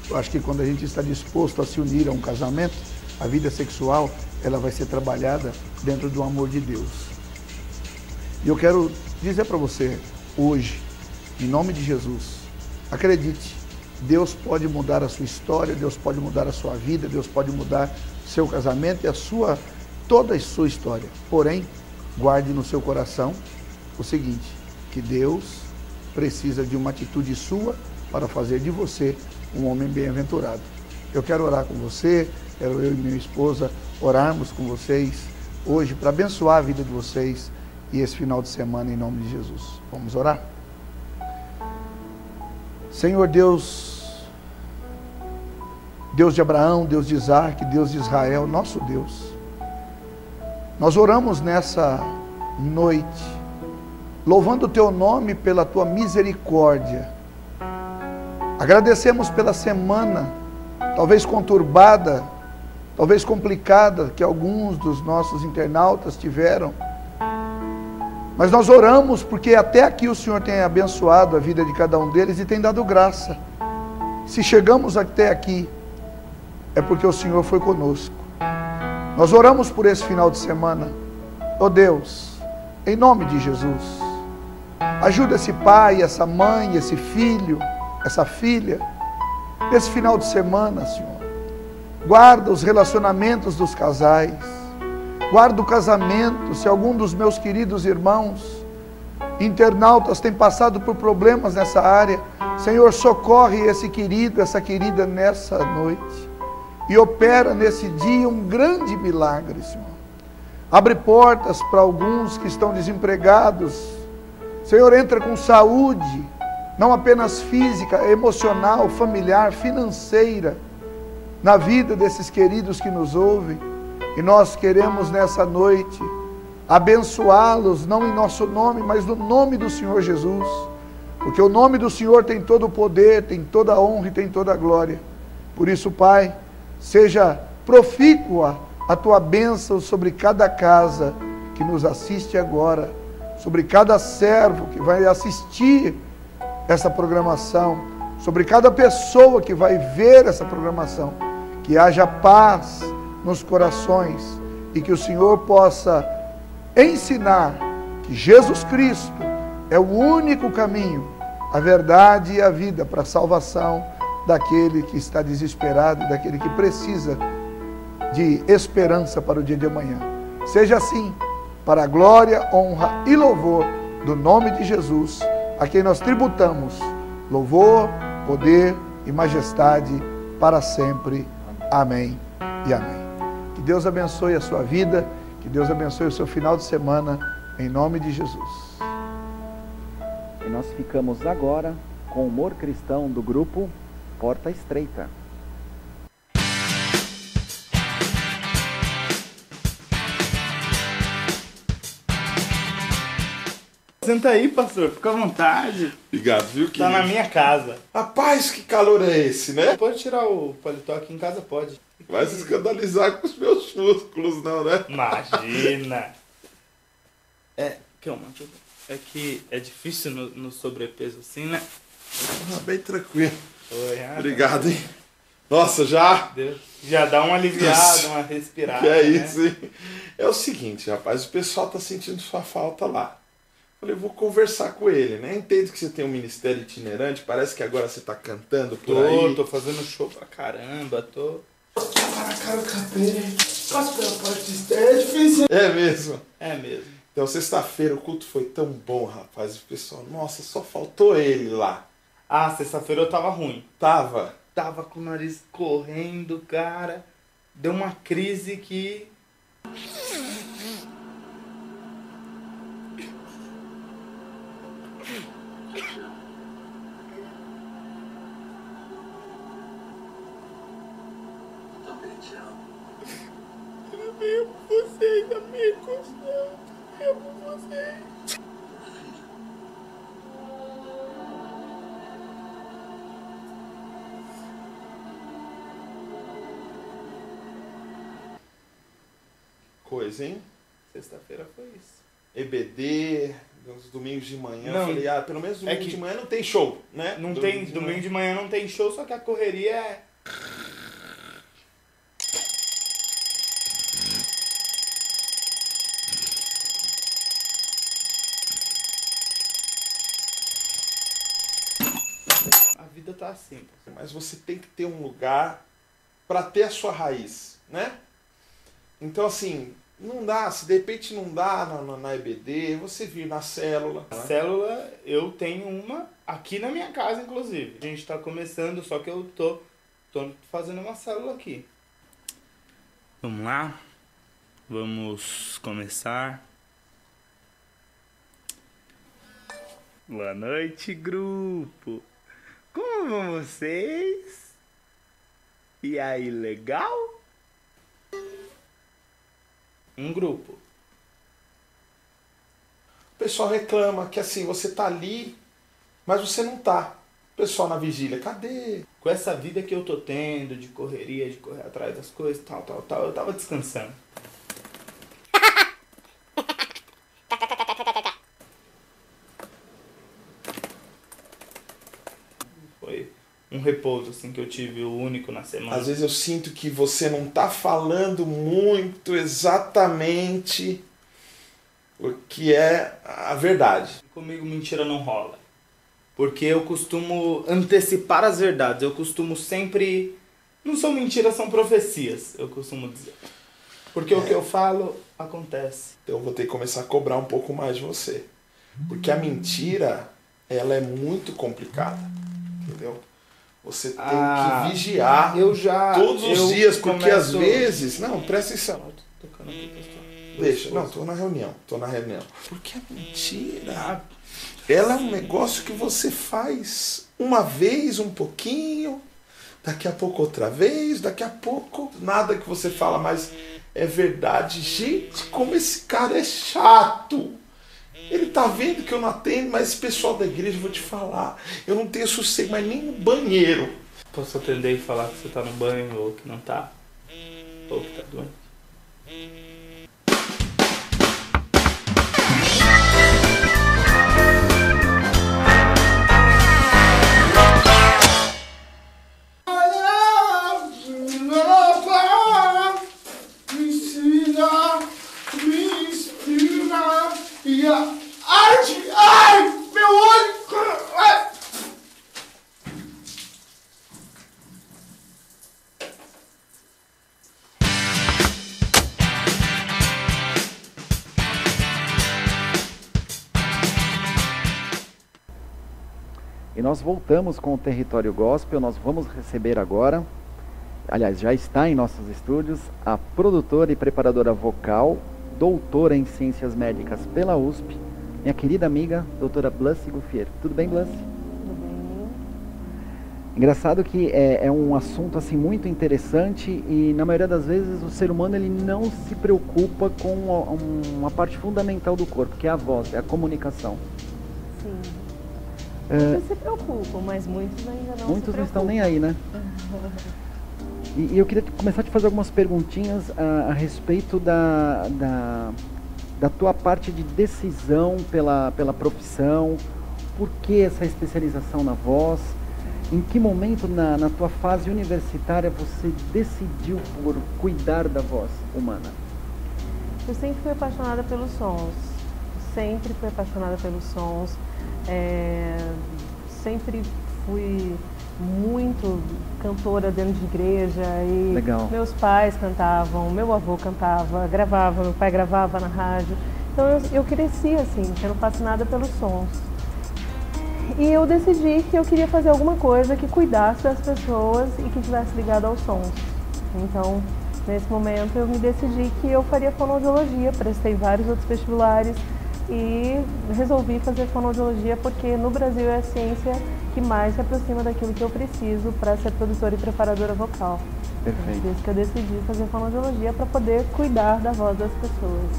eu acho que quando a gente está disposto a se unir a um casamento, a vida sexual, ela vai ser trabalhada dentro do amor de Deus. E eu quero dizer para você, hoje, em nome de Jesus, acredite, Deus pode mudar a sua história, Deus pode mudar a sua vida, Deus pode mudar seu casamento e toda a sua história. Porém, guarde no seu coração o seguinte, que Deus precisa de uma atitude sua para fazer de você um homem bem-aventurado. Eu quero orar com você, quero eu e minha esposa orarmos com vocês hoje para abençoar a vida de vocês e esse final de semana em nome de Jesus. Vamos orar? Senhor Deus, Deus de Abraão, Deus de Isaac, Deus de Israel, nosso Deus, nós oramos nessa noite, louvando o Teu nome pela Tua misericórdia. Agradecemos pela semana, talvez conturbada, talvez complicada, que alguns dos nossos internautas tiveram. Mas nós oramos porque até aqui o Senhor tem abençoado a vida de cada um deles e tem dado graça. Se chegamos até aqui, é porque o Senhor foi conosco. Nós oramos por esse final de semana. Ó Deus, em nome de Jesus, ajuda esse pai, essa mãe, esse filho, essa filha, nesse final de semana, Senhor. Guarda os relacionamentos dos casais. Guarda o casamento. Se algum dos meus queridos irmãos internautas tem passado por problemas nessa área, Senhor, socorre esse querido, essa querida nessa noite. E opera nesse dia um grande milagre, Senhor. Abre portas para alguns que estão desempregados. Senhor, entra com saúde, não apenas física, emocional, familiar, financeira, na vida desses queridos que nos ouvem. E nós queremos nessa noite abençoá-los, não em nosso nome, mas no nome do Senhor Jesus. Porque o nome do Senhor tem todo o poder, tem toda a honra e tem toda a glória. Por isso, Pai, seja profícua a Tua bênção sobre cada casa que nos assiste agora, sobre cada servo que vai assistir essa programação, sobre cada pessoa que vai ver essa programação, que haja paz nos corações e que o Senhor possa ensinar que Jesus Cristo é o único caminho, a verdade e a vida para a salvação daquele que está desesperado, daquele que precisa de esperança para o dia de amanhã. Seja assim, para a glória, honra e louvor do nome de Jesus, a quem nós tributamos louvor, poder e majestade para sempre. Amém e amém. Que Deus abençoe a sua vida, que Deus abençoe o seu final de semana, em nome de Jesus. E nós ficamos agora com o humor cristão do grupo Porta Estreita. Senta aí, pastor, fica à vontade. Obrigado, viu, Tá na minha casa. Rapaz, que calor é esse, né? Pode tirar o paletó aqui em casa, pode. Vai se escandalizar com os meus músculos, não, né? Imagina. Calma, é que é difícil no sobrepeso assim, né? Ah, bem tranquilo. Oi, Obrigado, hein? Nossa, já? Deus. Já dá uma aliviada, uma respirada. Que é né? isso, hein? É o seguinte, rapaz, o pessoal tá sentindo sua falta lá. Falei, eu vou conversar com ele, né? Entendo que você tem um ministério itinerante, parece que agora você tá cantando por aí. Tô fazendo show pra caramba, tô... Cara, é difícil. É mesmo? É mesmo. Então, sexta-feira o culto foi tão bom, rapaz. O pessoal, nossa, só faltou ele lá. Ah, sexta-feira eu tava ruim. Tava? Tava com o nariz correndo, cara. Deu uma crise que... Eu venho por vocês, amigos. Eu venho por vocês. Coisa, hein? Sexta-feira foi isso. EBD, nos domingos de manhã. Não, eu falei, pelo menos domingo que de manhã não tem show, né? Não tem, domingo de manhã não tem show, só que a correria é... A vida tá assim. Mas você tem que ter um lugar para ter a sua raiz, né? Então, assim, não dá, se de repente não dá na EBD, você vir na célula. A célula, eu tenho uma aqui na minha casa, inclusive. A gente tá começando, só que eu tô fazendo uma célula aqui. Vamos lá? Vamos começar. Boa noite, grupo. Como vão vocês? E aí, legal? Um grupo. O pessoal reclama que assim, você tá ali, mas você não tá. O pessoal na vigília, cadê? Com essa vida que eu tô tendo, de correria, de correr atrás das coisas, tal, eu tava descansando. Foi um repouso, assim, que eu tive, o único na semana. Às vezes eu sinto que você não tá falando muito exatamente o que é a verdade. Comigo mentira não rola. Porque eu costumo antecipar as verdades. Eu costumo sempre... Não são mentiras, são profecias, eu costumo dizer. Porque o que eu falo, acontece. Então eu vou ter que começar a cobrar um pouco mais de você. Porque a mentira, ela é muito complicada. Entendeu? Você tem que vigiar todos os dias, porque às vezes... Não, presta atenção. Deixa, não, tô na reunião. Porque a mentira, ela é um negócio que você faz uma vez, um pouquinho, daqui a pouco outra vez, daqui a pouco nada que você fala mais é verdade. Gente, como esse cara é chato. Ele tá vendo que eu não atendo, mas esse pessoal da igreja, eu vou te falar, eu não tenho sossego mais nem no banheiro. Posso atender e falar que você tá no banho ou que não tá? Ou que tá doente? E nós voltamos com o Território Gospel. Nós vamos receber agora, aliás, já está em nossos estúdios, a produtora e preparadora vocal, doutora em Ciências Médicas pela USP, minha querida amiga, doutora Blassi Guffier. Tudo bem, Blassi? Tudo bem. Engraçado que é um assunto assim muito interessante e na maioria das vezes o ser humano ele não se preocupa com uma parte fundamental do corpo, que é a voz, é a comunicação. Sim. Muitos se preocupam, mas muitos ainda não se preocupam. Muitos não estão nem aí, né? E eu queria começar a te fazer algumas perguntinhas a respeito da tua parte de decisão pela profissão. Por que essa especialização na voz? Em que momento na tua fase universitária você decidiu por cuidar da voz humana? Eu sempre fui apaixonada pelos sons. Sempre fui apaixonada pelos sons. Sempre fui muito cantora dentro de igreja e Legal. Meus pais cantavam, meu avô cantava, gravava, meu pai gravava na rádio. Então eu cresci assim, sendo fascinada pelos sons. E eu decidi que eu queria fazer alguma coisa que cuidasse das pessoas e que estivesse ligada aos sons. Então, nesse momento, eu me decidi que eu faria fonoaudiologia, prestei vários outros vestibulares e resolvi fazer fonoaudiologia porque no Brasil é a ciência que mais se aproxima daquilo que eu preciso para ser produtora e preparadora vocal. Perfeito. Por isso que eu decidi fazer fonoaudiologia para poder cuidar da voz das pessoas.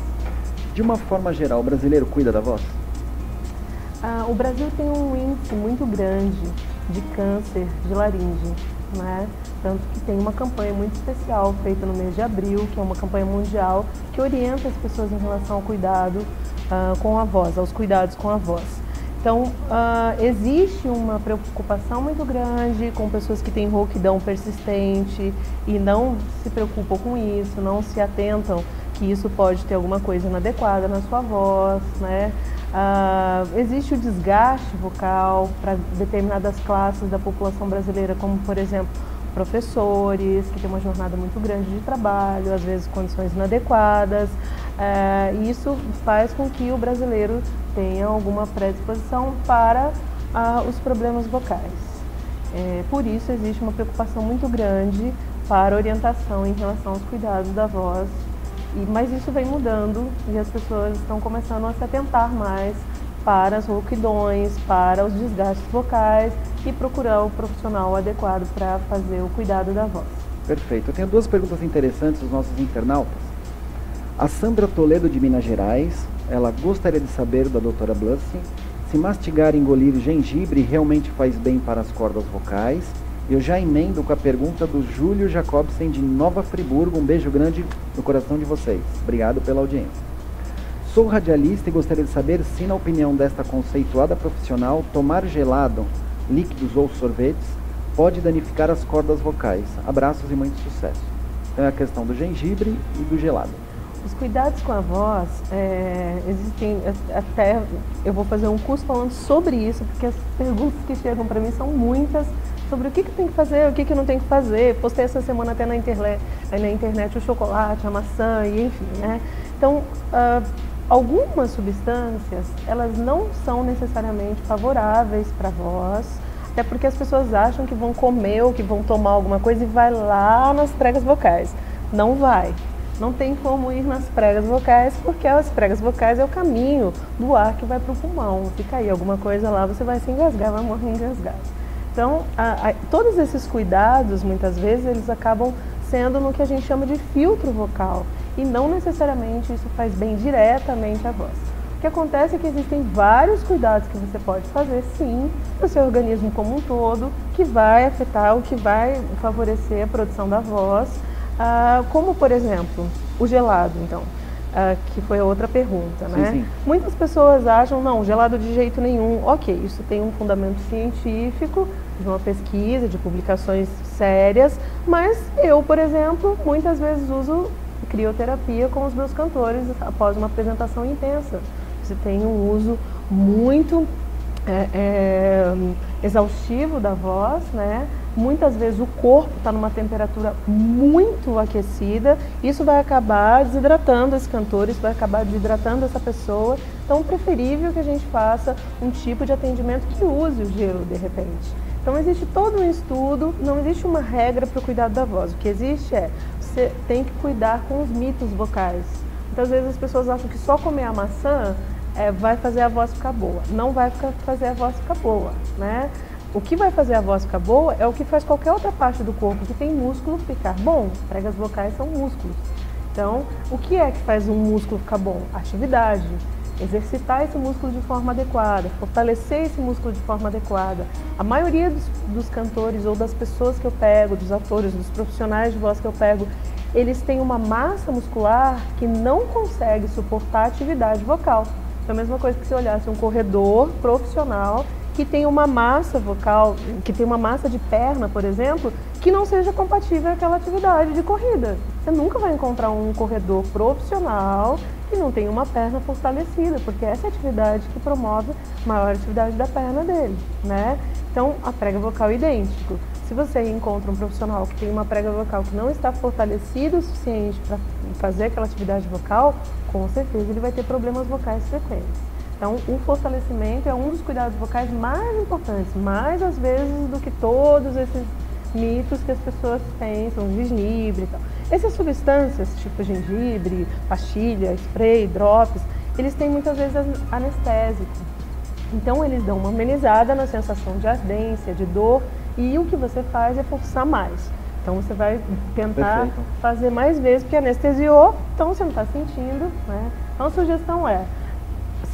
De uma forma geral, o brasileiro cuida da voz? O Brasil tem um índice muito grande de câncer de laringe, né? Tanto que tem uma campanha muito especial feita no mês de abril, que é uma campanha mundial, que orienta as pessoas em relação ao cuidado com a voz, aos cuidados com a voz. Então, existe uma preocupação muito grande com pessoas que têm rouquidão persistente e não se preocupam com isso, não se atentam que isso pode ter alguma coisa inadequada na sua voz, né? Existe o desgaste vocal para determinadas classes da população brasileira, como, por exemplo, professores, que têm uma jornada muito grande de trabalho, às vezes condições inadequadas. E isso faz com que o brasileiro tenha alguma predisposição para os problemas vocais. Por isso, existe uma preocupação muito grande para orientação em relação aos cuidados da voz. Mas isso vem mudando e as pessoas estão começando a se atentar mais para as rouquidões, para os desgastes vocais e procurar o profissional adequado para fazer o cuidado da voz. Perfeito. Eu tenho duas perguntas interessantes dos nossos internautas. A Sandra Toledo, de Minas Gerais, ela gostaria de saber da doutora Blussi se mastigar e engolir gengibre realmente faz bem para as cordas vocais. Eu já emendo com a pergunta do Júlio Jacobsen, de Nova Friburgo. Um beijo grande no coração de vocês. Obrigado pela audiência. Sou radialista e gostaria de saber se, na opinião desta conceituada profissional, tomar gelado, líquidos ou sorvetes pode danificar as cordas vocais. Abraços e muito sucesso. Então é a questão do gengibre e do gelado. Os cuidados com a voz, existem, até eu vou fazer um curso falando sobre isso, porque as perguntas que chegam para mim são muitas, sobre o que tem que fazer, o que não tem que fazer. Postei essa semana até na internet o chocolate, a maçã, e enfim, né? Então, algumas substâncias, elas não são necessariamente favoráveis para a voz, até porque as pessoas acham que vão comer ou que vão tomar alguma coisa e vai lá nas pregas vocais. Não vai. Não tem como ir nas pregas vocais, porque as pregas vocais é o caminho do ar que vai para o pulmão. Se cair alguma coisa lá, você vai se engasgar, vai morrer engasgado. Então, todos esses cuidados, muitas vezes, eles acabam sendo no que a gente chama de filtro vocal. E não necessariamente isso faz bem diretamente à voz. O que acontece é que existem vários cuidados que você pode fazer, sim, no seu organismo como um todo, que vai afetar, o que vai favorecer a produção da voz. Como, por exemplo, o gelado, então, que foi a outra pergunta, né? Sim. Muitas pessoas acham, não, gelado de jeito nenhum. Ok, isso tem um fundamento científico, de uma pesquisa, de publicações sérias, mas eu, por exemplo, muitas vezes uso crioterapia com os meus cantores após uma apresentação intensa. Você tem um uso muito exaustivo da voz, né? Muitas vezes o corpo está numa temperatura muito aquecida, isso vai acabar desidratando esse cantor, isso vai acabar desidratando essa pessoa. Então, é preferível que a gente faça um tipo de atendimento que use o gelo de repente. Então, existe todo um estudo, não existe uma regra para o cuidado da voz. O que existe você tem que cuidar com os mitos vocais. Muitas vezes as pessoas acham que só comer a maçã vai fazer a voz ficar boa. Não vai fazer a voz ficar boa, né? O que vai fazer a voz ficar boa é o que faz qualquer outra parte do corpo que tem músculo ficar bom. Pregas vocais são músculos. Então, o que é que faz um músculo ficar bom? Atividade. exercitar esse músculo de forma adequada, fortalecer esse músculo de forma adequada. A maioria dos cantores ou das pessoas que eu pego, dos atores, dos profissionais de voz que eu pego, eles têm uma massa muscular que não consegue suportar a atividade vocal. É a mesma coisa que se olhasse um corredor profissional que tem uma massa vocal, que tem uma massa de perna, por exemplo, que não seja compatível àquela atividade de corrida. Você nunca vai encontrar um corredor profissional que não tem uma perna fortalecida, porque essa é a atividade que promove a maior atividade da perna dele, né? Então, a prega vocal é idêntico. Se você encontra um profissional que tem uma prega vocal que não está fortalecida o suficiente para fazer aquela atividade vocal, com certeza ele vai ter problemas vocais frequentes. Então, o fortalecimento é um dos cuidados vocais mais importantes, mais às vezes do que todos esses mitos que as pessoas pensam, gengibre e tal. Essas substâncias, tipo gengibre, pastilha, spray, drops, eles têm muitas vezes anestésico. Então, eles dão uma amenizada na sensação de ardência, de dor, e o que você faz é forçar mais. Então, você vai tentar fazer mais vezes, porque anestesiou, então você não está sentindo, né? Então, a sugestão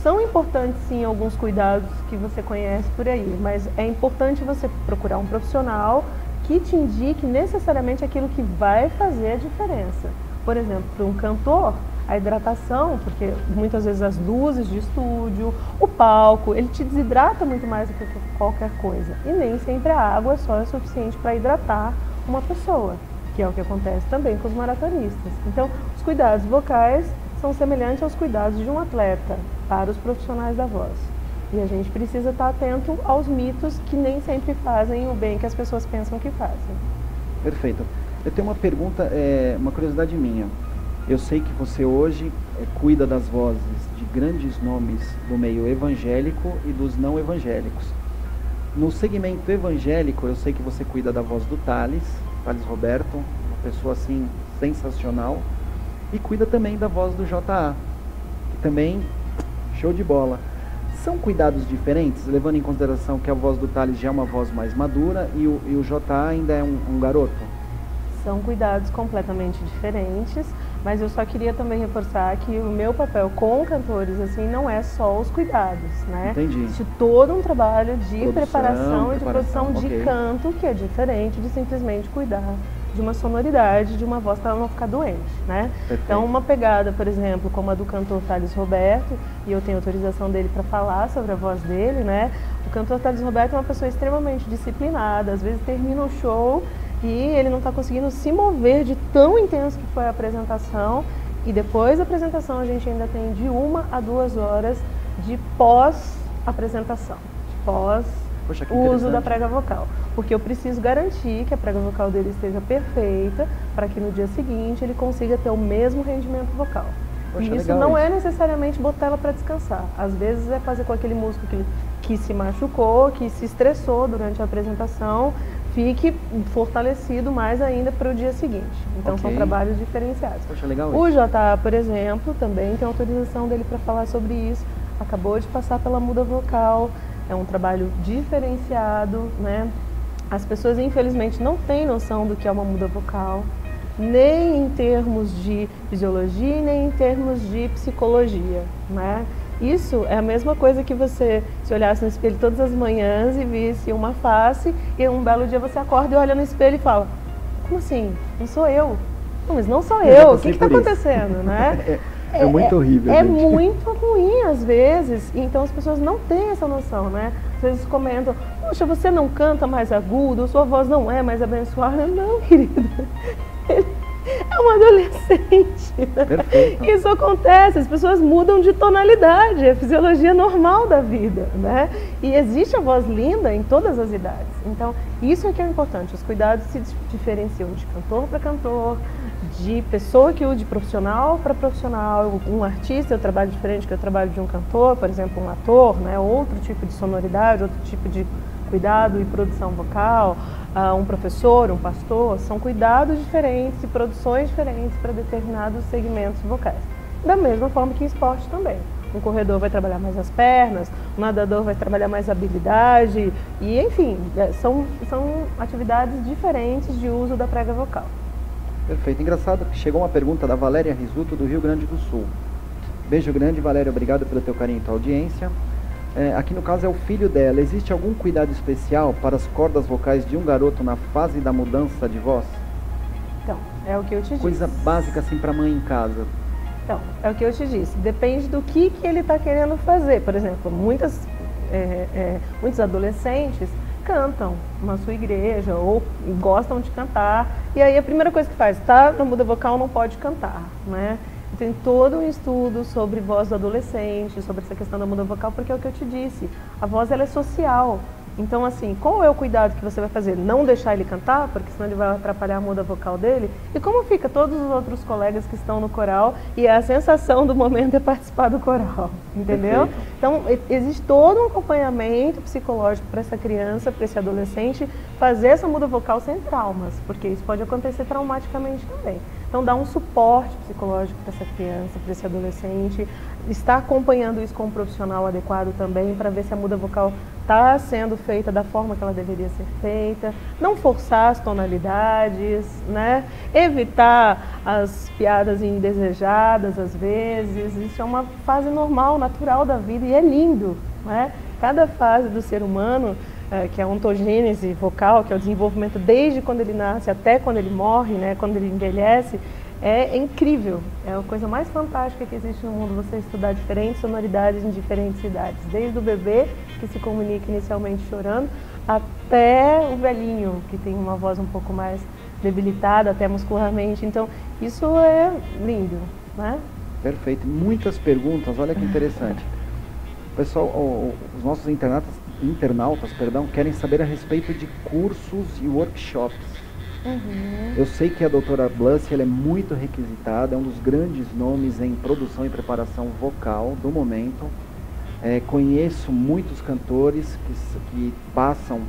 são importantes sim alguns cuidados que você conhece por aí, mas é importante você procurar um profissional que te indique necessariamente aquilo que vai fazer a diferença. Por exemplo, para um cantor, a hidratação, porque muitas vezes as luzes de estúdio, o palco, ele te desidrata muito mais do que qualquer coisa. E nem sempre a água só é suficiente para hidratar uma pessoa, que é o que acontece também com os maratonistas. Então, os cuidados vocais são semelhantes aos cuidados de um atleta para os profissionais da voz. E a gente precisa estar atento aos mitos que nem sempre fazem o bem que as pessoas pensam que fazem. Perfeito. Eu tenho uma pergunta, uma curiosidade minha. Eu sei que você hoje cuida das vozes de grandes nomes do meio evangélico e dos não evangélicos. No segmento evangélico, eu sei que você cuida da voz do Thales Roberto, uma pessoa assim sensacional, e cuida também da voz do JA, que também show de bola. São cuidados diferentes, levando em consideração que a voz do Thales já é uma voz mais madura e o JA ainda é um garoto? São cuidados completamente diferentes, mas eu só queria também reforçar que o meu papel com cantores assim não é só os cuidados, né? Entendi. Existe todo um trabalho de preparação e de produção de canto que é diferente de simplesmente cuidar de uma sonoridade, de uma voz para ela não ficar doente, né? Perfeito. Então, uma pegada, por exemplo, como a do cantor Thales Roberto, e eu tenho autorização dele para falar sobre a voz dele, né? O cantor Thales Roberto é uma pessoa extremamente disciplinada, às vezes termina o show e ele não está conseguindo se mover de tão intenso que foi a apresentação, e depois da apresentação a gente ainda tem de 1 a 2 horas de pós-apresentação, de pós-uso da prega vocal. Porque eu preciso garantir que a prega vocal dele esteja perfeita para que no dia seguinte ele consiga ter o mesmo rendimento vocal. Poxa, e isso não é necessariamente botar ela para descansar. Às vezes é fazer com aquele músico que se machucou, que se estressou durante a apresentação, fique fortalecido mais ainda para o dia seguinte. Então são trabalhos diferenciados. Poxa, legal o JA, por exemplo, também tem autorização dele para falar sobre isso. Acabou de passar pela muda vocal. É um trabalho diferenciado, né? As pessoas, infelizmente, não têm noção do que é uma muda vocal, nem em termos de fisiologia, nem em termos de psicologia, né? Isso é a mesma coisa que você se olhasse no espelho todas as manhãs e visse uma face, e um belo dia você acorda e olha no espelho e fala: como assim? Não sou eu? Não, mas não sou eu. O que está acontecendo, né? É muito horrível. É muito ruim às vezes, então as pessoas não têm essa noção, né? Às vezes comentam: poxa, você não canta mais agudo, sua voz não é mais abençoada. Não, querida. É um adolescente. Perfeito. Isso acontece, as pessoas mudam de tonalidade, é a fisiologia normal da vida, né? E existe a voz linda em todas as idades. Então, isso é que é importante. Os cuidados se diferenciam de cantor para cantor, de pessoa que usa, de profissional para profissional. Um artista, eu trabalho diferente que eu trabalho de um cantor, por exemplo, um ator, né? Outro tipo de sonoridade, outro tipo de cuidado e produção vocal. Um professor, um pastor, são cuidados diferentes e produções diferentes para determinados segmentos vocais. Da mesma forma que em esporte também. Um corredor vai trabalhar mais as pernas, um nadador vai trabalhar mais a habilidade, e enfim, são atividades diferentes de uso da prega vocal. Perfeito. Engraçado que chegou uma pergunta da Valéria Risuto, do Rio Grande do Sul. Beijo grande, Valéria, obrigado pelo teu carinho e tua audiência. Aqui no caso é o filho dela. Existe algum cuidado especial para as cordas vocais de um garoto na fase da mudança de voz? Então, é o que eu te disse. Coisa básica assim para mãe em casa. Então, é o que eu te disse. Depende do que ele está querendo fazer. Por exemplo, muitos adolescentes cantam na sua igreja ou gostam de cantar. E aí a primeira coisa que faz, tá na muda vocal, não pode cantar, né? Tem todo um estudo sobre voz do adolescente, sobre essa questão da muda vocal, porque é o que eu te disse, a voz ela é social. Então, assim, qual é o cuidado que você vai fazer? Não deixar ele cantar, porque senão ele vai atrapalhar a muda vocal dele? E como fica todos os outros colegas que estão no coral e a sensação do momento é participar do coral, entendeu? Perfeito. Então, existe todo um acompanhamento psicológico para essa criança, para esse adolescente, fazer essa muda vocal sem traumas, porque isso pode acontecer traumaticamente também. Então, dá um suporte psicológico para essa criança, para esse adolescente, estar acompanhando isso com um profissional adequado também, para ver se a muda vocal está sendo feita da forma que ela deveria ser feita, não forçar as tonalidades, né? Evitar as piadas indesejadas às vezes, isso é uma fase normal, natural da vida e é lindo, né? Cada fase do ser humano, que é a ontogênese vocal, que é o desenvolvimento desde quando ele nasce até quando ele morre, né? Quando ele envelhece, é incrível, é a coisa mais fantástica que existe no mundo, você estudar diferentes sonoridades em diferentes idades, desde o bebê, que se comunica inicialmente chorando, até o velhinho, que tem uma voz um pouco mais debilitada, até muscularmente. Então, isso é lindo, né? Perfeito. Muitas perguntas, olha que interessante. Pessoal, os nossos internautas, querem saber a respeito de cursos e workshops. Uhum. Eu sei que a doutora Blussy, ela é muito requisitada, é um dos grandes nomes em produção e preparação vocal do momento. Conheço muitos cantores que passam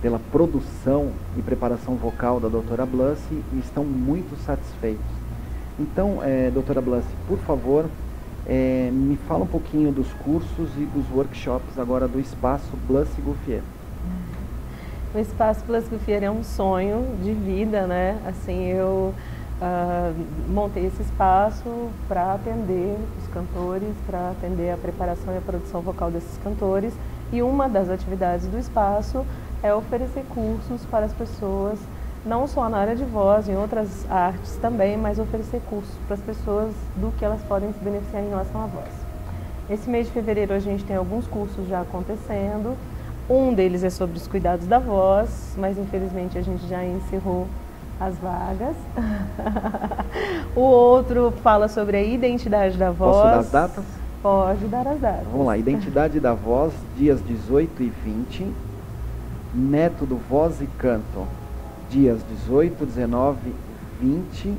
pela produção e preparação vocal da doutora Blussy e estão muito satisfeitos. Então, doutora Blussy, por favor, me fala um pouquinho dos cursos e dos workshops agora do Espaço Blussy Gouffier. O Espaço Blussy Gouffier é um sonho de vida, né? Assim, eu montei esse espaço para atender os cantores, para atender a preparação e a produção vocal desses cantores. E uma das atividades do espaço é oferecer cursos para as pessoas, não só na área de voz, em outras artes também, mas oferecer cursos para as pessoas do que elas podem se beneficiar em relação à voz. Esse mês de fevereiro a gente tem alguns cursos já acontecendo. Um deles é sobre os cuidados da voz, mas infelizmente a gente já encerrou as vagas. O outro fala sobre a identidade da voz. Posso dar as datas? Pode dar as datas. Vamos lá, identidade da voz, dias 18 e 20. Método voz e canto, dias 18, 19, 20.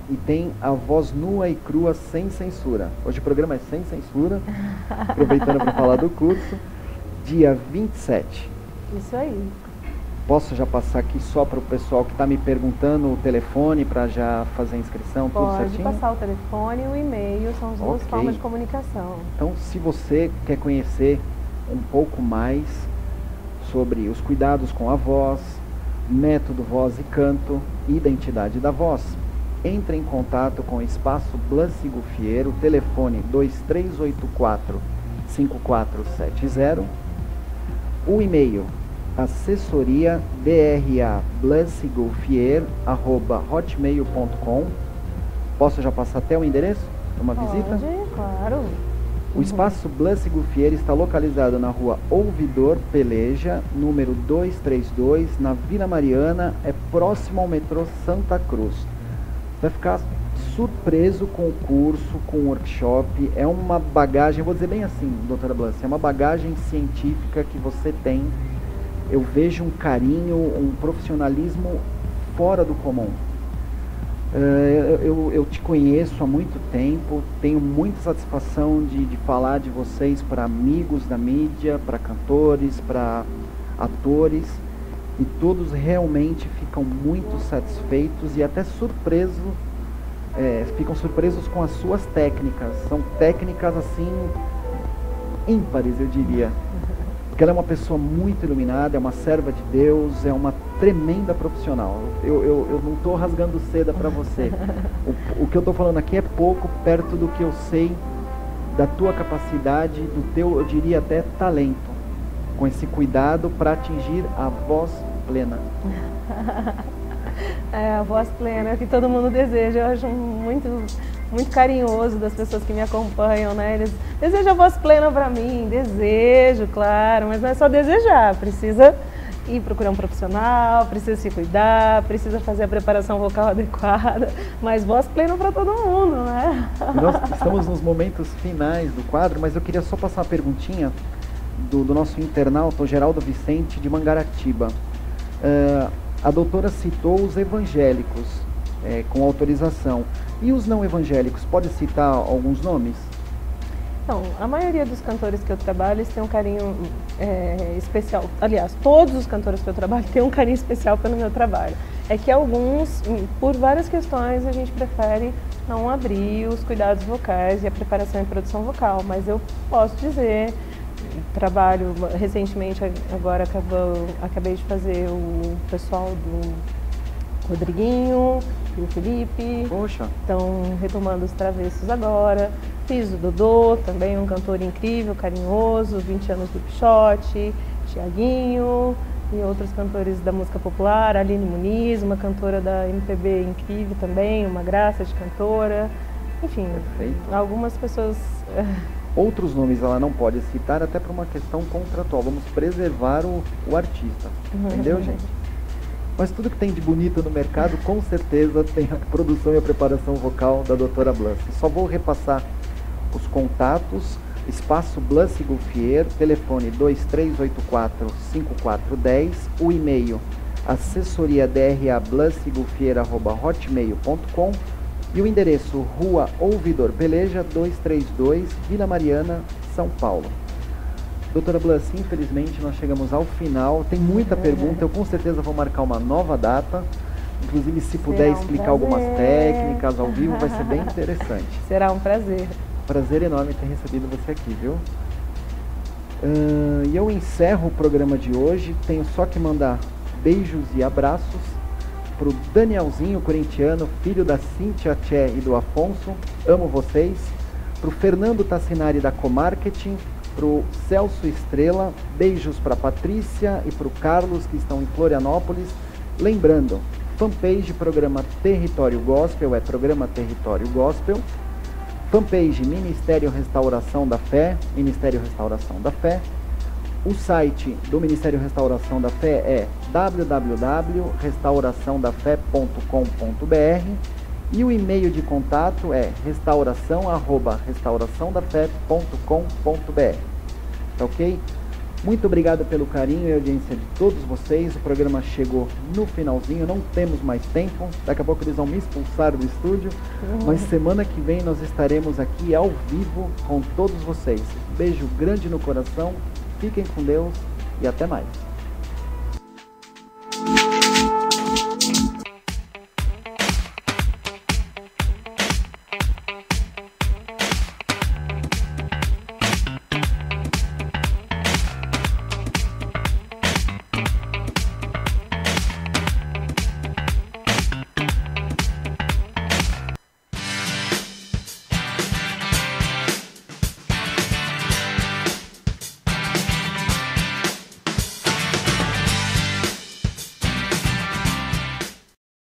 E tem a voz nua e crua sem censura. Hoje o programa é sem censura, aproveitando para falar do curso. Dia 27. Isso aí. Posso já passar aqui só para o pessoal que está me perguntando o telefone para já fazer a inscrição, tudo certinho? Pode passar o telefone e o e-mail, são as duas formas de comunicação. Então, se você quer conhecer um pouco mais sobre os cuidados com a voz, método voz e canto, identidade da voz, entre em contato com o Espaço Blussy Gouffier, o telefone 2384-5470, o e-mail assessoria drablussygouffier@hotmail.com. Posso já passar até o endereço? Uma visita? Claro. O Espaço Blussy Gouffier está localizado na rua Ouvidor Peleja, número 232, na Vila Mariana, é próximo ao metrô Santa Cruz. Vai ficar surpreso com o curso, com o workshop. É uma bagagem, vou dizer bem assim, doutora Blussy, é uma bagagem científica que você tem. Eu vejo um carinho, um profissionalismo fora do comum. Eu te conheço há muito tempo, tenho muita satisfação de falar de vocês para amigos da mídia, para cantores, para atores, e todos realmente ficam muito satisfeitos e até surpresos, ficam surpresos com as suas técnicas. São técnicas assim ímpares, eu diria. porque ela é uma pessoa muito iluminada, é uma serva de Deus, é uma tremenda profissional. Eu não estou rasgando seda para você. O que eu estou falando aqui é pouco perto do que eu sei da tua capacidade, do teu, eu diria até talento, com esse cuidado para atingir a voz plena. É, a voz plena é o que todo mundo deseja. Eu acho muito carinhoso das pessoas que me acompanham, né? Eles desejam a voz plena para mim, desejo, claro, mas não é só desejar, precisa ir procurar um profissional, precisa se cuidar, precisa fazer a preparação vocal adequada, mas voz plena para todo mundo, né? Nós estamos nos momentos finais do quadro, mas eu queria só passar uma perguntinha do nosso internauta, o Geraldo Vicente, de Mangaratiba. A doutora citou os evangélicos, com autorização. E os não evangélicos, pode citar alguns nomes? Então, a maioria dos cantores que eu trabalho, eles têm um carinho especial. Aliás, todos os cantores que eu trabalho têm um carinho especial pelo meu trabalho. É que alguns, por várias questões, a gente prefere não abrir os cuidados vocais e a preparação e produção vocal. Mas eu posso dizer, trabalho recentemente, agora acabei de fazer o pessoal do Rodriguinho e o Felipe. Poxa. Estão retomando os Travessos agora. Fiz o Dodô, também um cantor incrível, carinhoso, 20 anos do Pichote, Tiaguinho e outros cantores da música popular, Aline Muniz, uma cantora da MPB incrível também, uma graça de cantora. Enfim, perfeito. Algumas pessoas... Outros nomes ela não pode citar, até por uma questão contratual. Vamos preservar o artista. Entendeu, gente? Mas tudo que tem de bonito no mercado, com certeza tem a produção e a preparação vocal da doutora Blas. Só vou repassar os contatos. Espaço Blas e Gouffier, telefone 2384-5410, o e-mail assessoriadra@blassegouffier@hotmail.com e o endereço Rua Ouvidor Peleja 232, Vila Mariana, São Paulo. Doutora Blas, infelizmente nós chegamos ao final, tem muita pergunta, eu com certeza vou marcar uma nova data, inclusive se puder explicar algumas técnicas ao vivo, vai ser bem interessante. Será um prazer. Prazer enorme ter recebido você aqui, viu? E eu encerro o programa de hoje, tenho só que mandar beijos e abraços para o Danielzinho, corintiano, filho da Cíntia Tché e do Afonso, amo vocês, para o Fernando Tassinari da Comarketing, para o Celso Estrela, beijos para a Patrícia e para o Carlos, que estão em Florianópolis. Lembrando, fanpage Programa Território Gospel, é Programa Território Gospel. Fanpage Ministério Restauração da Fé, Ministério Restauração da Fé. O site do Ministério Restauração da Fé é www.restauraçãodafé.com.br e o e-mail de contato é restauração@restauraçãodafé.com.br. Tá ok? Muito obrigado pelo carinho e audiência de todos vocês. O programa chegou no finalzinho, não temos mais tempo. Daqui a pouco eles vão me expulsar do estúdio. Mas semana que vem nós estaremos aqui ao vivo com todos vocês. Beijo grande no coração, fiquem com Deus e até mais.